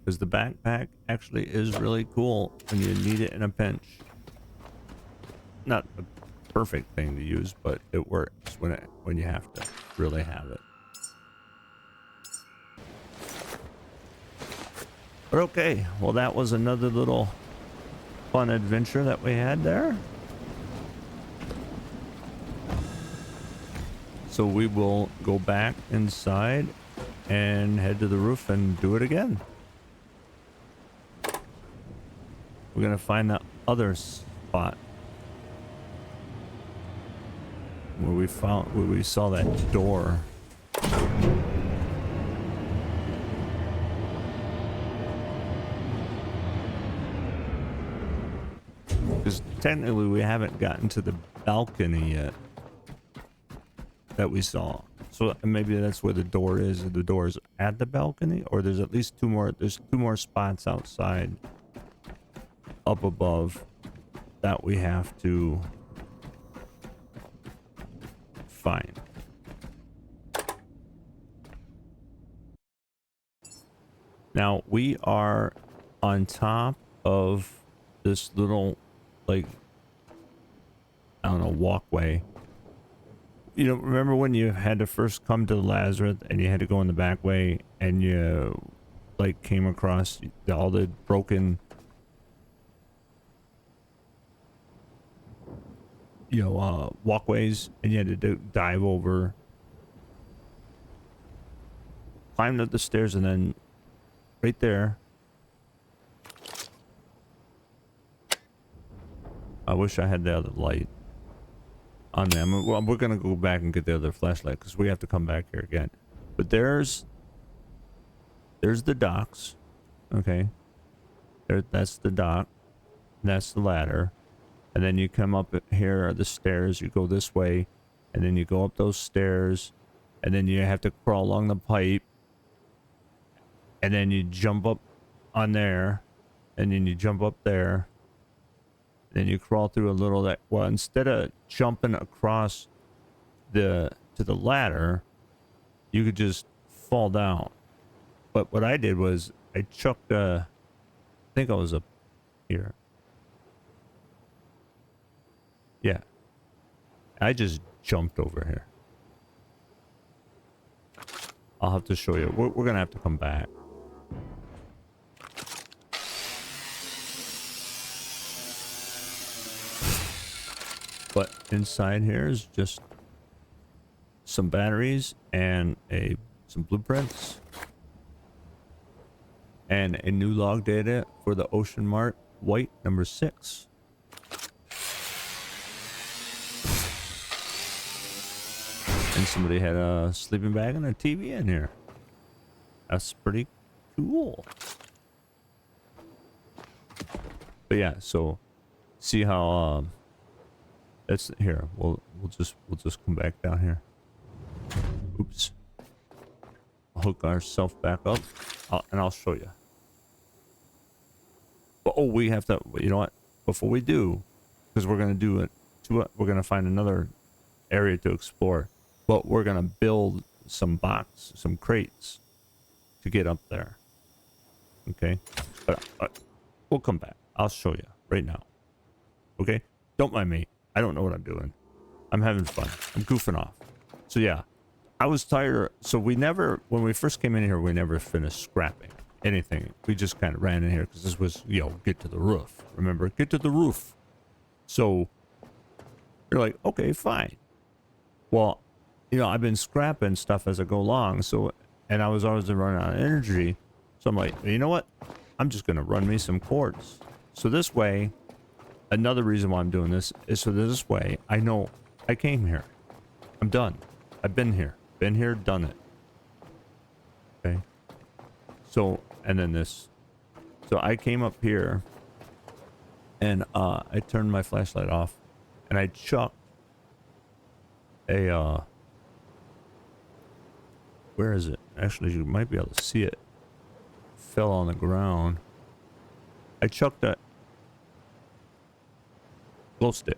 Because the backpack actually is really cool when you need it in a pinch. Not a perfect thing to use, but it works when you have to really have it. But okay, well, that was another little fun adventure that we had there. So we will go back inside and head to the roof and do it again. We're gonna find that other spot where we saw that door. Because technically we haven't gotten to the balcony yet that we saw. So maybe that's where the door is. The door is at the balcony, or there's at least two more. There's two more spots outside, up above, that we have to find. Now we are on top of this little, like, I don't know, walkway. You know, remember when you had to first come to Lazarus and you had to go in the back way and you like came across all the broken, you know, walkways, and you had to dive over, climbed up the stairs, and then right there, I wish I had the other light on them. Well, we're gonna go back and get the other flashlight because we have to come back here again. But there's the docks. Okay, that's the dock, that's the ladder. And then you come up here are the stairs. You go this way, and then you go up those stairs, and then you have to crawl along the pipe, and then you jump up on there, and then you jump up there, then you crawl through a little that. Well, instead of jumping across to the ladder, you could just fall down. But what I did was I chucked I think I was up here. Yeah, I just jumped over here. I'll have to show you. We're gonna have to come back. But inside here is just some batteries and some blueprints and a new log data for the Ocean Mart White number 6. And somebody had a sleeping bag and a TV in here. That's pretty cool. But yeah, so see how that's here. We'll just come back down here. Oops. I'll hook ourselves back up, and I'll show you. But oh, we have to. You know what? Before we do, because we're gonna do it. We're gonna find another area to explore. But we're gonna build some crates to get up there. Okay, but we'll come back. I'll show you right now. Okay, don't mind me. I don't know what I'm doing. I'm having fun. I'm goofing off. So yeah, I was tired. So when we first came in here, we never finished scrapping anything. We just kind of ran in here because this was, get to the roof. Remember, get to the roof. So you're like, okay, fine. Well, I've been scrapping stuff as I go along. So, and I was always running out of energy. So I'm like, you know what? I'm just going to run me some cords. So this way, another reason why I'm doing this is so this way, I know I came here. I'm done. I've been here. Been here, done it. Okay. So, and then this. So I came up here and I turned my flashlight off and I chucked a where is it? Actually, you might be able to see it. Fell on the ground. I chucked a glow stick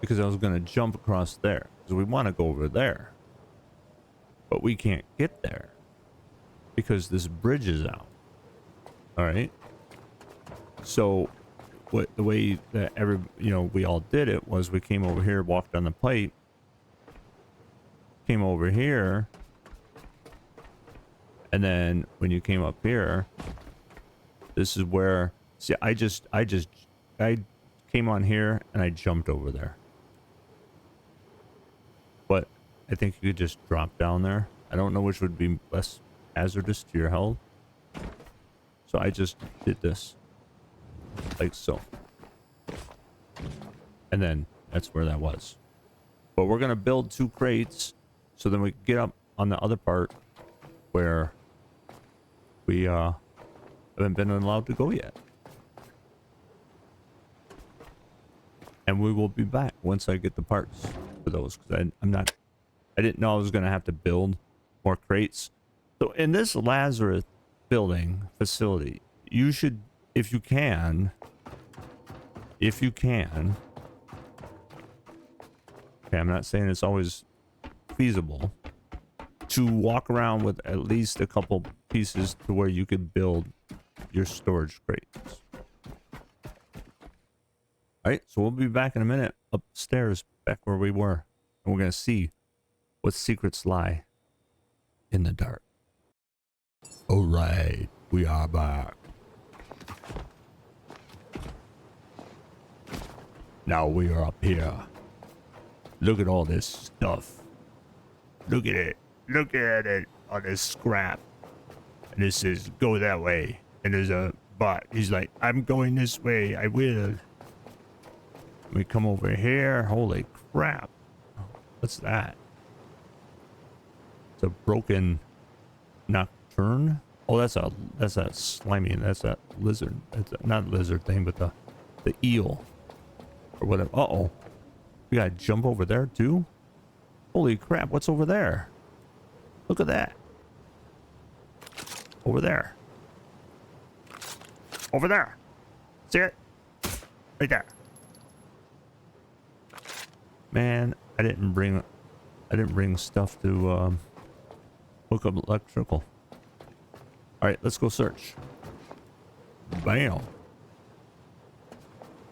because I was going to jump across there because we want to go over there, but we can't get there because this bridge is out. All right. So the way that we all did it was we came over here, walked on the pipe, came over here, and then when you came up here, this is where, see, I came on here and I jumped over there. But I think you could just drop down there. I don't know which would be less hazardous to your health. So I just did this. Like so. And then that's where that was. But we're going to build 2 crates so then we can get up on the other part where we haven't been allowed to go yet. And we will be back once I get the parts for those, because I didn't know I was going to have to build more crates. So in this Lazarus building facility, you should, if you can, okay, I'm not saying it's always feasible, to walk around with at least a couple pieces to where you could build your storage crates. Alright, so we'll be back in a minute upstairs, back where we were. And we're going to see what secrets lie in the dark. Alright, we are back. Now we are up here. Look at all this stuff. Look at it. Look at it. All this scrap. And this says, go that way. And there's a bot. He's like, I'm going this way. I will. We come over here. Holy crap. What's that? It's a broken nocturne. Oh, that's a slimy. That's a lizard. That's not lizard thing, but the eel or whatever. Uh-oh. We gotta jump over there too? Holy crap, what's over there? Look at that. Over there. Over there. See it? Right there. Man, I didn't bring stuff to hook up electrical. Alright, let's go search. Bam.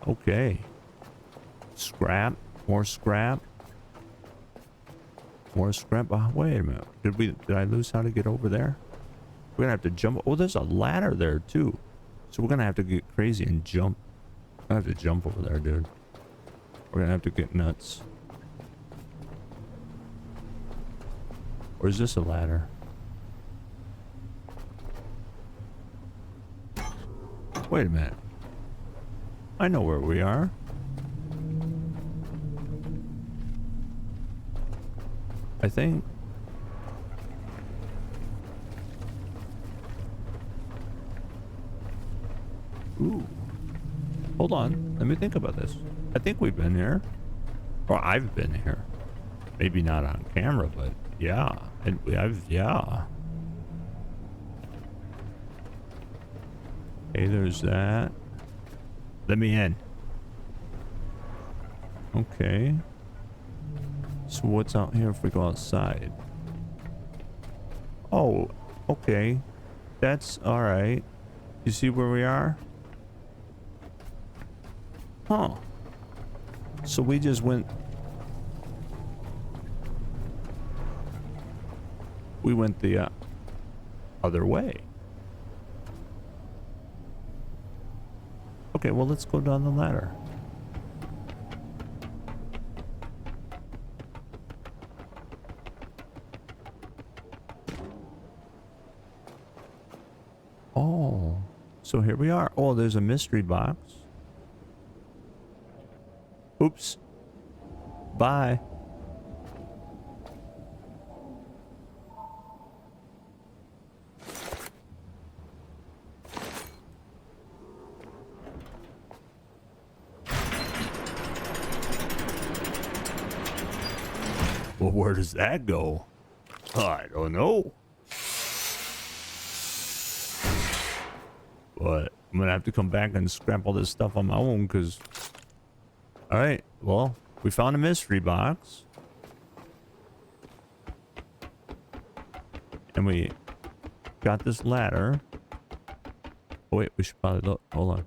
Okay. Scrap. More scrap. More scrap. Oh, wait a minute. Did I lose how to get over there? We're gonna have to jump. Oh, there's a ladder there too. So we're gonna have to get crazy and jump. I have to jump over there, dude. We're gonna have to get nuts. Or is this a ladder? Wait a minute. I know where we are. I think. Ooh. Hold on. Let me think about this. I think we've been here. Or I've been here. Maybe not on camera, but yeah. And yeah. Okay, there's that. Let me in. Okay. So what's out here if we go outside? Oh, okay. That's alright. You see where we are? Huh. So we just went... We went the other way. Okay, well, let's go down the ladder. Oh, so here we are. Oh, there's a mystery box. Oops. Bye. Well, where does that go? I don't know. But I'm gonna have to come back and scrap all this stuff on my own because... Alright, well, we found a mystery box. And we got this ladder. Oh wait, we should probably look. Hold on.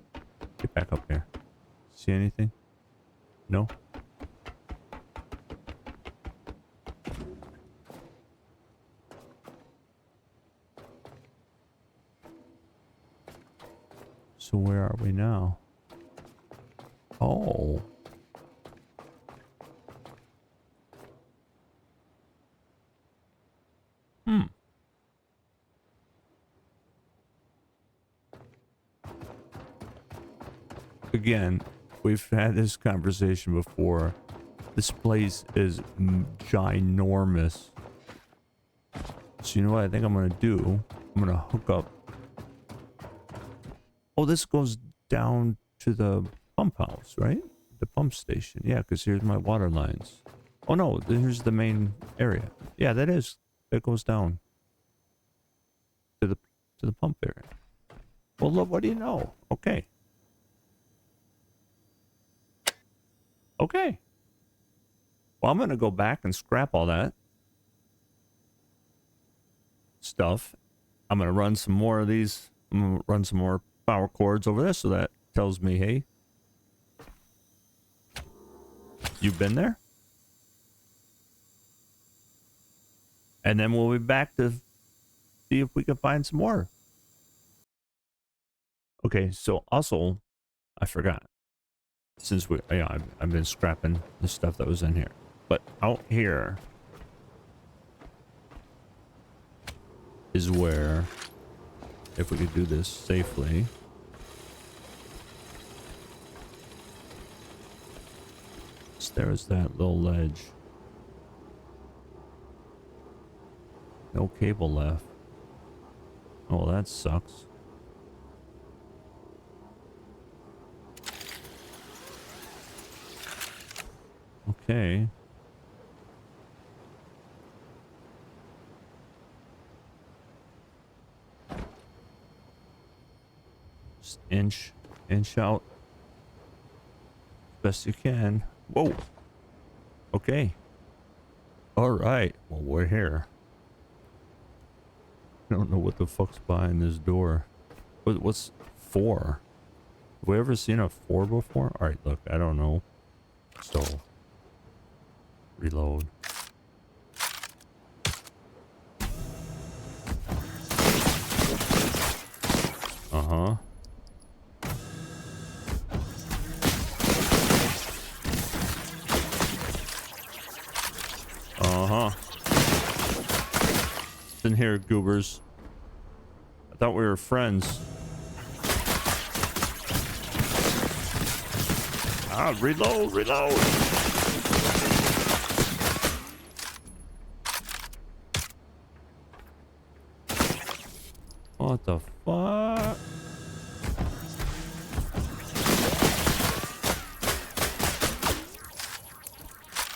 Get back up here. See anything? No? So where are we now? Oh. Again, we've had this conversation before. This place is ginormous. So you know what I think I'm going to do? I'm going to hook up. Oh, this goes down to the pump house, right? The pump station. Yeah, because here's my water lines. Oh no, here's the main area. Yeah, that goes down to the pump area. Well, look, what do you know? Okay. Okay. Well, I'm going to go back and scrap all that stuff. I'm going to run some more of these. I'm going to run some more power cords over this so that tells me, hey, you've been there? And then we'll be back to see if we can find some more. Okay, so also, I forgot. Since I've been scrapping the stuff that was in here. But out here is where, if we could do this safely, there's that little ledge. No cable left. Oh, that sucks. Okay. Just inch out best you can. Whoa. Okay. All right. Well, we're here. I don't know what the fuck's behind this door. What's 4? Have we ever seen a 4 before? All right, look, I don't know. So, reload. Uh-huh. Uh-huh. In here, goobers. I thought we were friends. Ah, reload.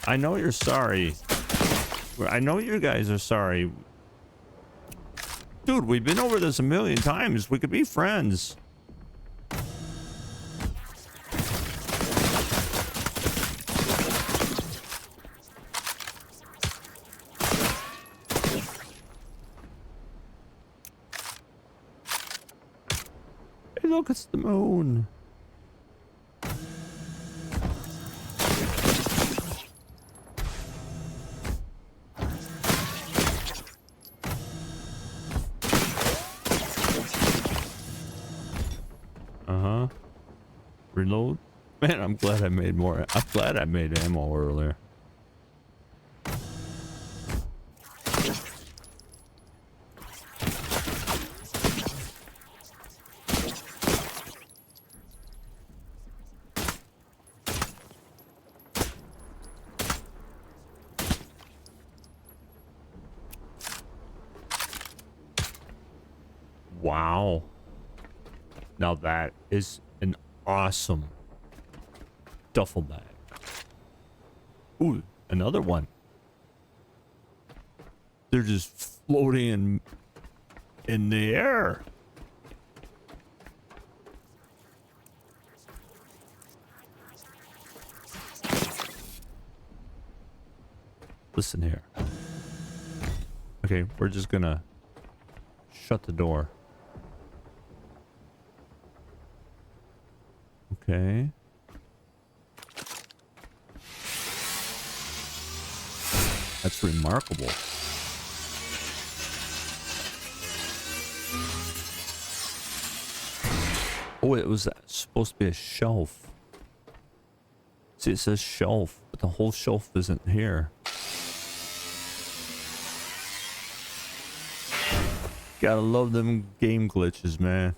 I know you're sorry. I know you guys are sorry. Dude, we've been over this a million times. We could be friends. Hey, look, it's the moon. Reload. Man, I'm glad I made more. I'm glad I made ammo earlier. Wow. Now that is an awesome duffel bag. Ooh, another one. They're just floating in the air. Listen here. Okay, we're just gonna shut the door. Okay. That's remarkable. Oh, it was supposed to be a shelf. See, it says shelf, but the whole shelf isn't here. Gotta love them game glitches, man.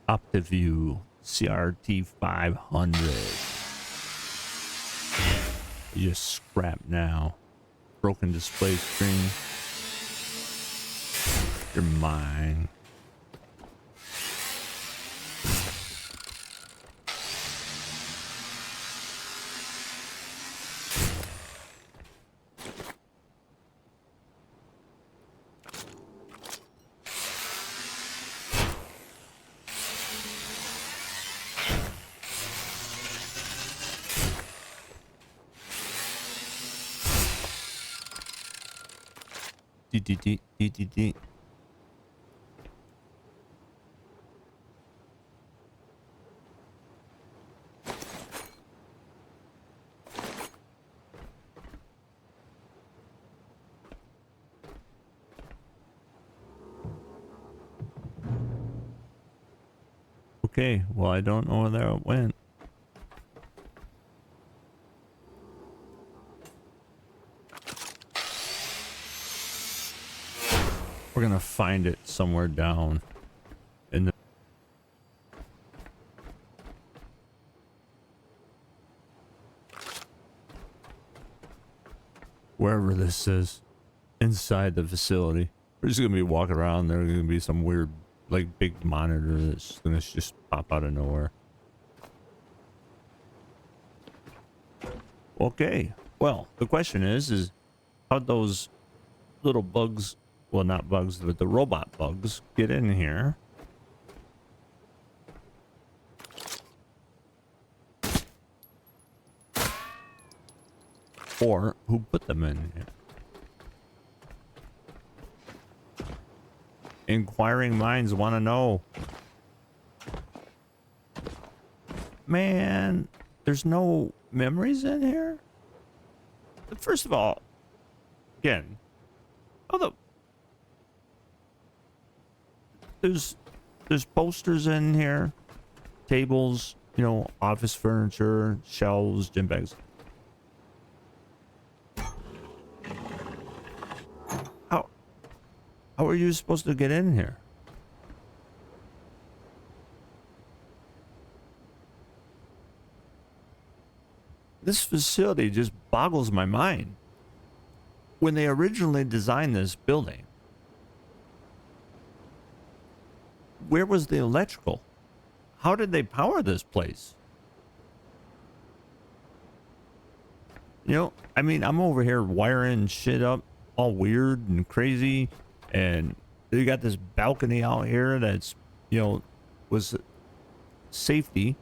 OptiView CRT 500. You just scrap now. Broken display screen. You're mine. D. Okay, well, I don't know where it went. We're gonna find it somewhere down in the wherever this is inside the facility. We're just gonna be walking around. There's gonna be some weird, like, big monitor that's gonna just pop out of nowhere. Okay, well, the question is how'd those little bugs, well, not bugs, but the robot bugs, get in here? Or who put them in here? Inquiring minds want to know. Man, there's no memories in here? First of all, again, although there's posters in here, tables, you know, office furniture, shelves, gym bags. How are you supposed to get in here? This facility just boggles my mind. When they originally designed this building, where was the electrical? How did they power this place? You know, I mean, I'm over here wiring shit up all weird and crazy, and you got this balcony out here that's, you know, was safety.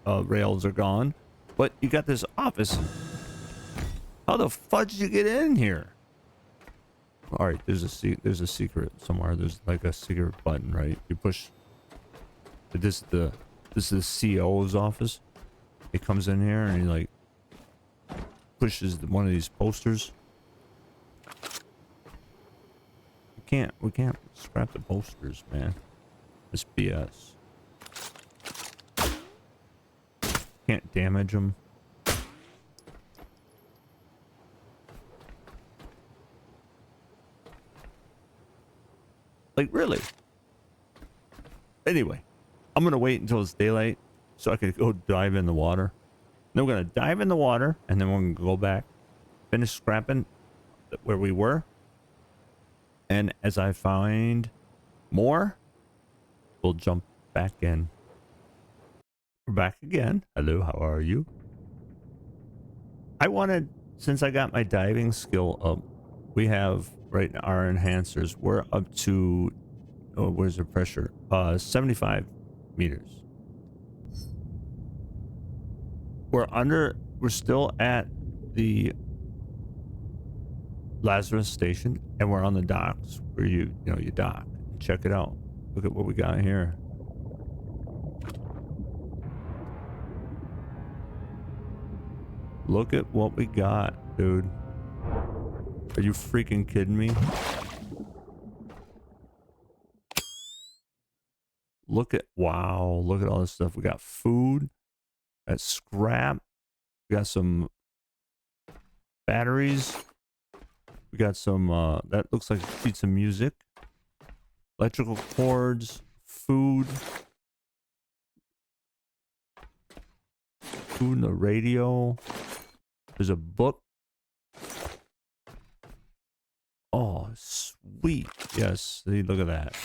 Rails are gone, but you got this office. How the fudge did you get in here? All right, there's a secret somewhere. There's like a secret button, right? You push. This is the CO's office. He comes in here and he like pushes one of these posters. We can't scrap the posters, man. It's BS. Can't damage them. Like, really? Anyway, I'm gonna wait until it's daylight so I can go dive in the water. Then we're gonna dive in the water, and then we're gonna go back, finish scrapping where we were. And as I find more, we'll jump back in. We're back again. Hello, how are you? I wanted, since I got my diving skill up, we have right now our enhancers. We're up to, oh, where's the pressure? 75 meters. We're still at the Lazarus station, and we're on the docks where you dock. Check it out. Look at what we got here. Look at what we got, dude. Are you freaking kidding me? Wow, look at all this stuff. We got food, got scrap, we got some batteries, we got some, that looks like a piece of music, electrical cords, food, in the radio, there's a book. Oh, sweet. Yes, see, look at that.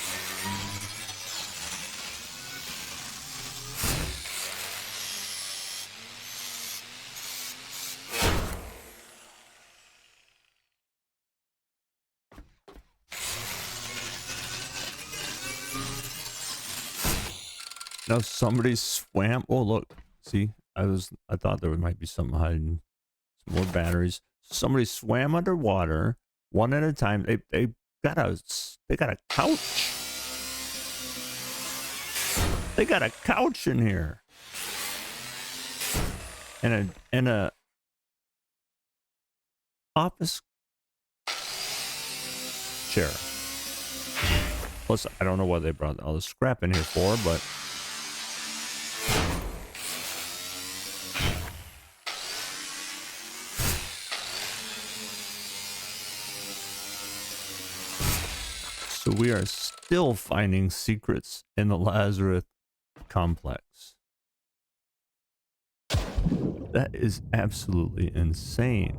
Now somebody swam. Oh, look. See, I thought there might be something hiding. Some more batteries. Somebody swam underwater, one at a time. They got a couch. They got a couch in here. And a office chair. Plus, I don't know what they brought all the scrap in here for, but so we are still finding secrets in the Lazarus Complex. That is absolutely insane.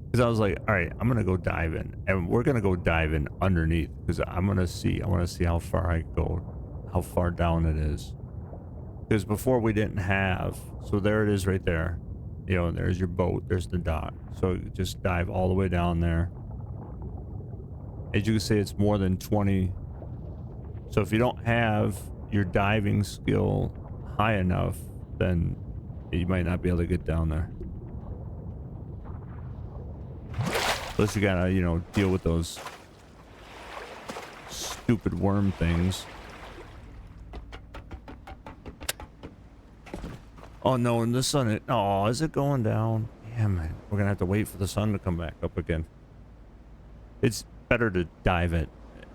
Because I was like, all right, I'm gonna go dive in, and we're gonna go dive in underneath because I want to see how far I go, how far down it is. Because before we didn't have, so there it is right there. You know, there's your boat, there's the dock. So you just dive all the way down there. As you can see, it's more than 20. So if you don't have your diving skill high enough, then you might not be able to get down there. Plus you gotta, you know, deal with those stupid worm things. Oh no, and the sun, oh, is it going down? Damn it. We're gonna have to wait for the sun to come back up again. It's better to dive it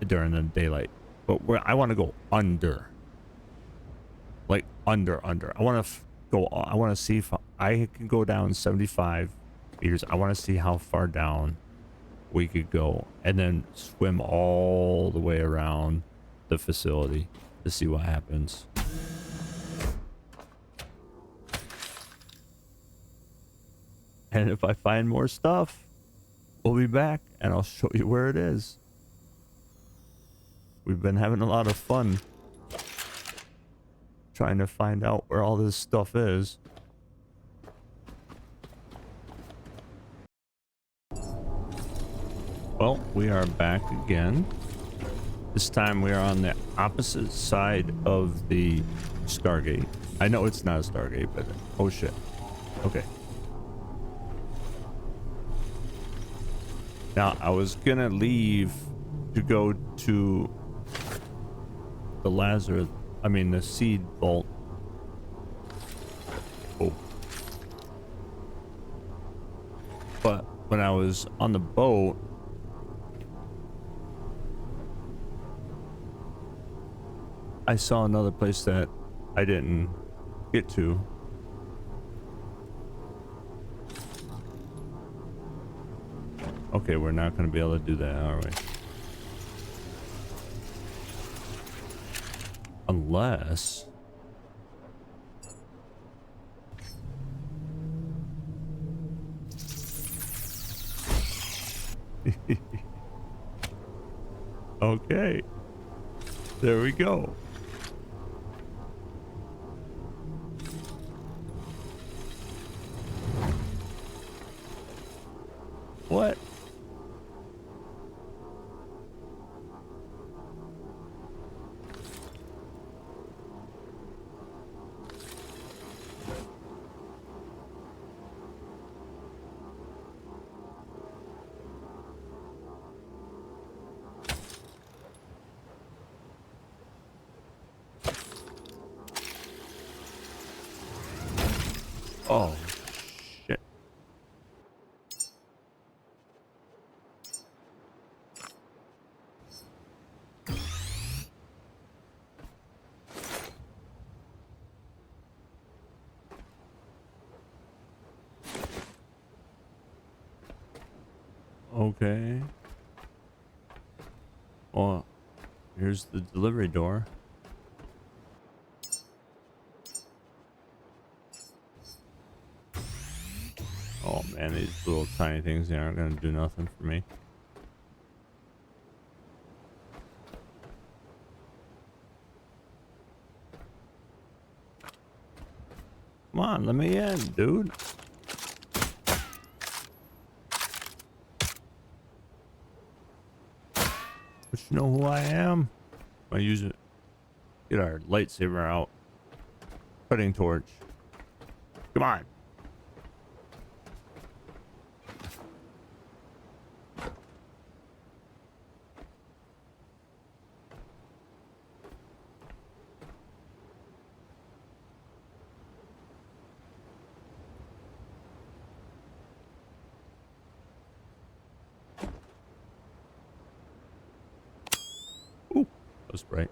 during the daylight, but I want to go under, like under. I want to see if I can go down 75 meters. I want to see how far down we could go and then swim all the way around the facility to see what happens. And if I find more stuff, we'll be back and I'll show you where it is. We've been having a lot of fun trying to find out where all this stuff is. Well, we are back again. This time we are on the opposite side of the Stargate. I know it's not a Stargate, but oh shit. Okay. Now, I was gonna leave to go to the the seed vault. Oh. But when I was on the boat, I saw another place that I didn't get to. Okay, we're not going to be able to do that, are we? Unless... Okay. There we go. What? Oh, shit. Okay. Well, here's the delivery door. Oh man, these little tiny things, they aren't gonna do nothing for me. Come on, let me in, dude. But you know who I am? I use it. Get our lightsaber out. Cutting torch. Come on. Ooh, that was bright.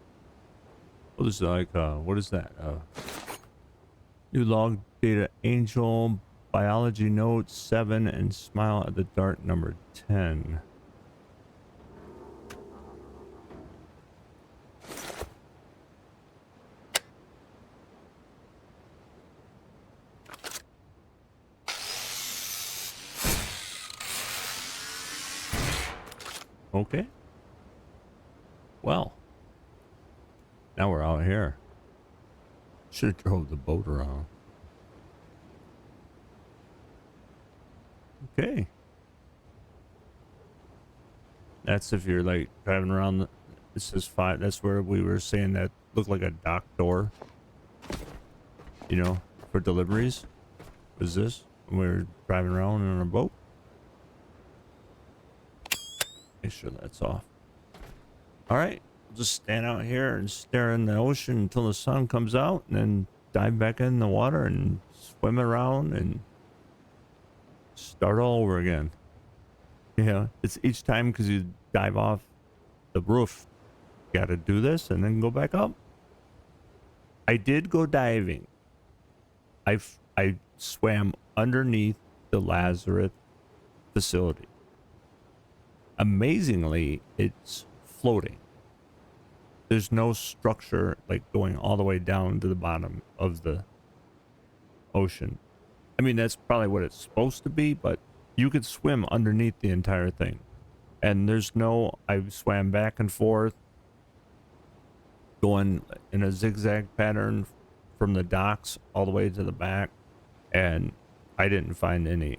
Oh, this is like, what is that? New log data, angel, biology note 7, and smile at the dart number 10. Okay. Well, now we're out here. Should have drove the boat around. Okay. That's if you're like driving around. This is 5. That's where we were saying that looked like a dock door. You know, for deliveries. Was this when we were driving around in a boat? Make sure that's off. All right. We'll just stand out here and stare in the ocean until the sun comes out, and then dive back in the water and swim around and start all over again. Yeah, it's each time because you dive off the roof. You got to do this and then go back up. I did go diving. I swam underneath the Lazarus facility. amazingly, it's floating. There's no structure like going all the way down to the bottom of the ocean. I mean, that's probably what it's supposed to be, but you could swim underneath the entire thing. And there's no, I swam back and forth, going in a zigzag pattern from the docks all the way to the back. And I didn't find any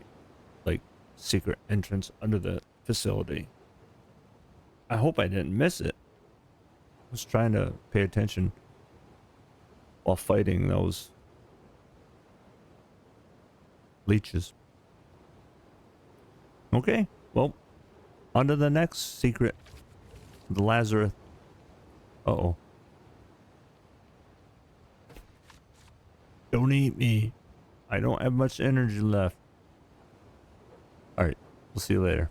like secret entrance under the facility. I hope I didn't miss it. I was trying to pay attention while fighting those leeches. Okay, well, on to the next secret. The Lazarus. Uh-oh. Don't eat me. I don't have much energy left. Alright, we'll see you later.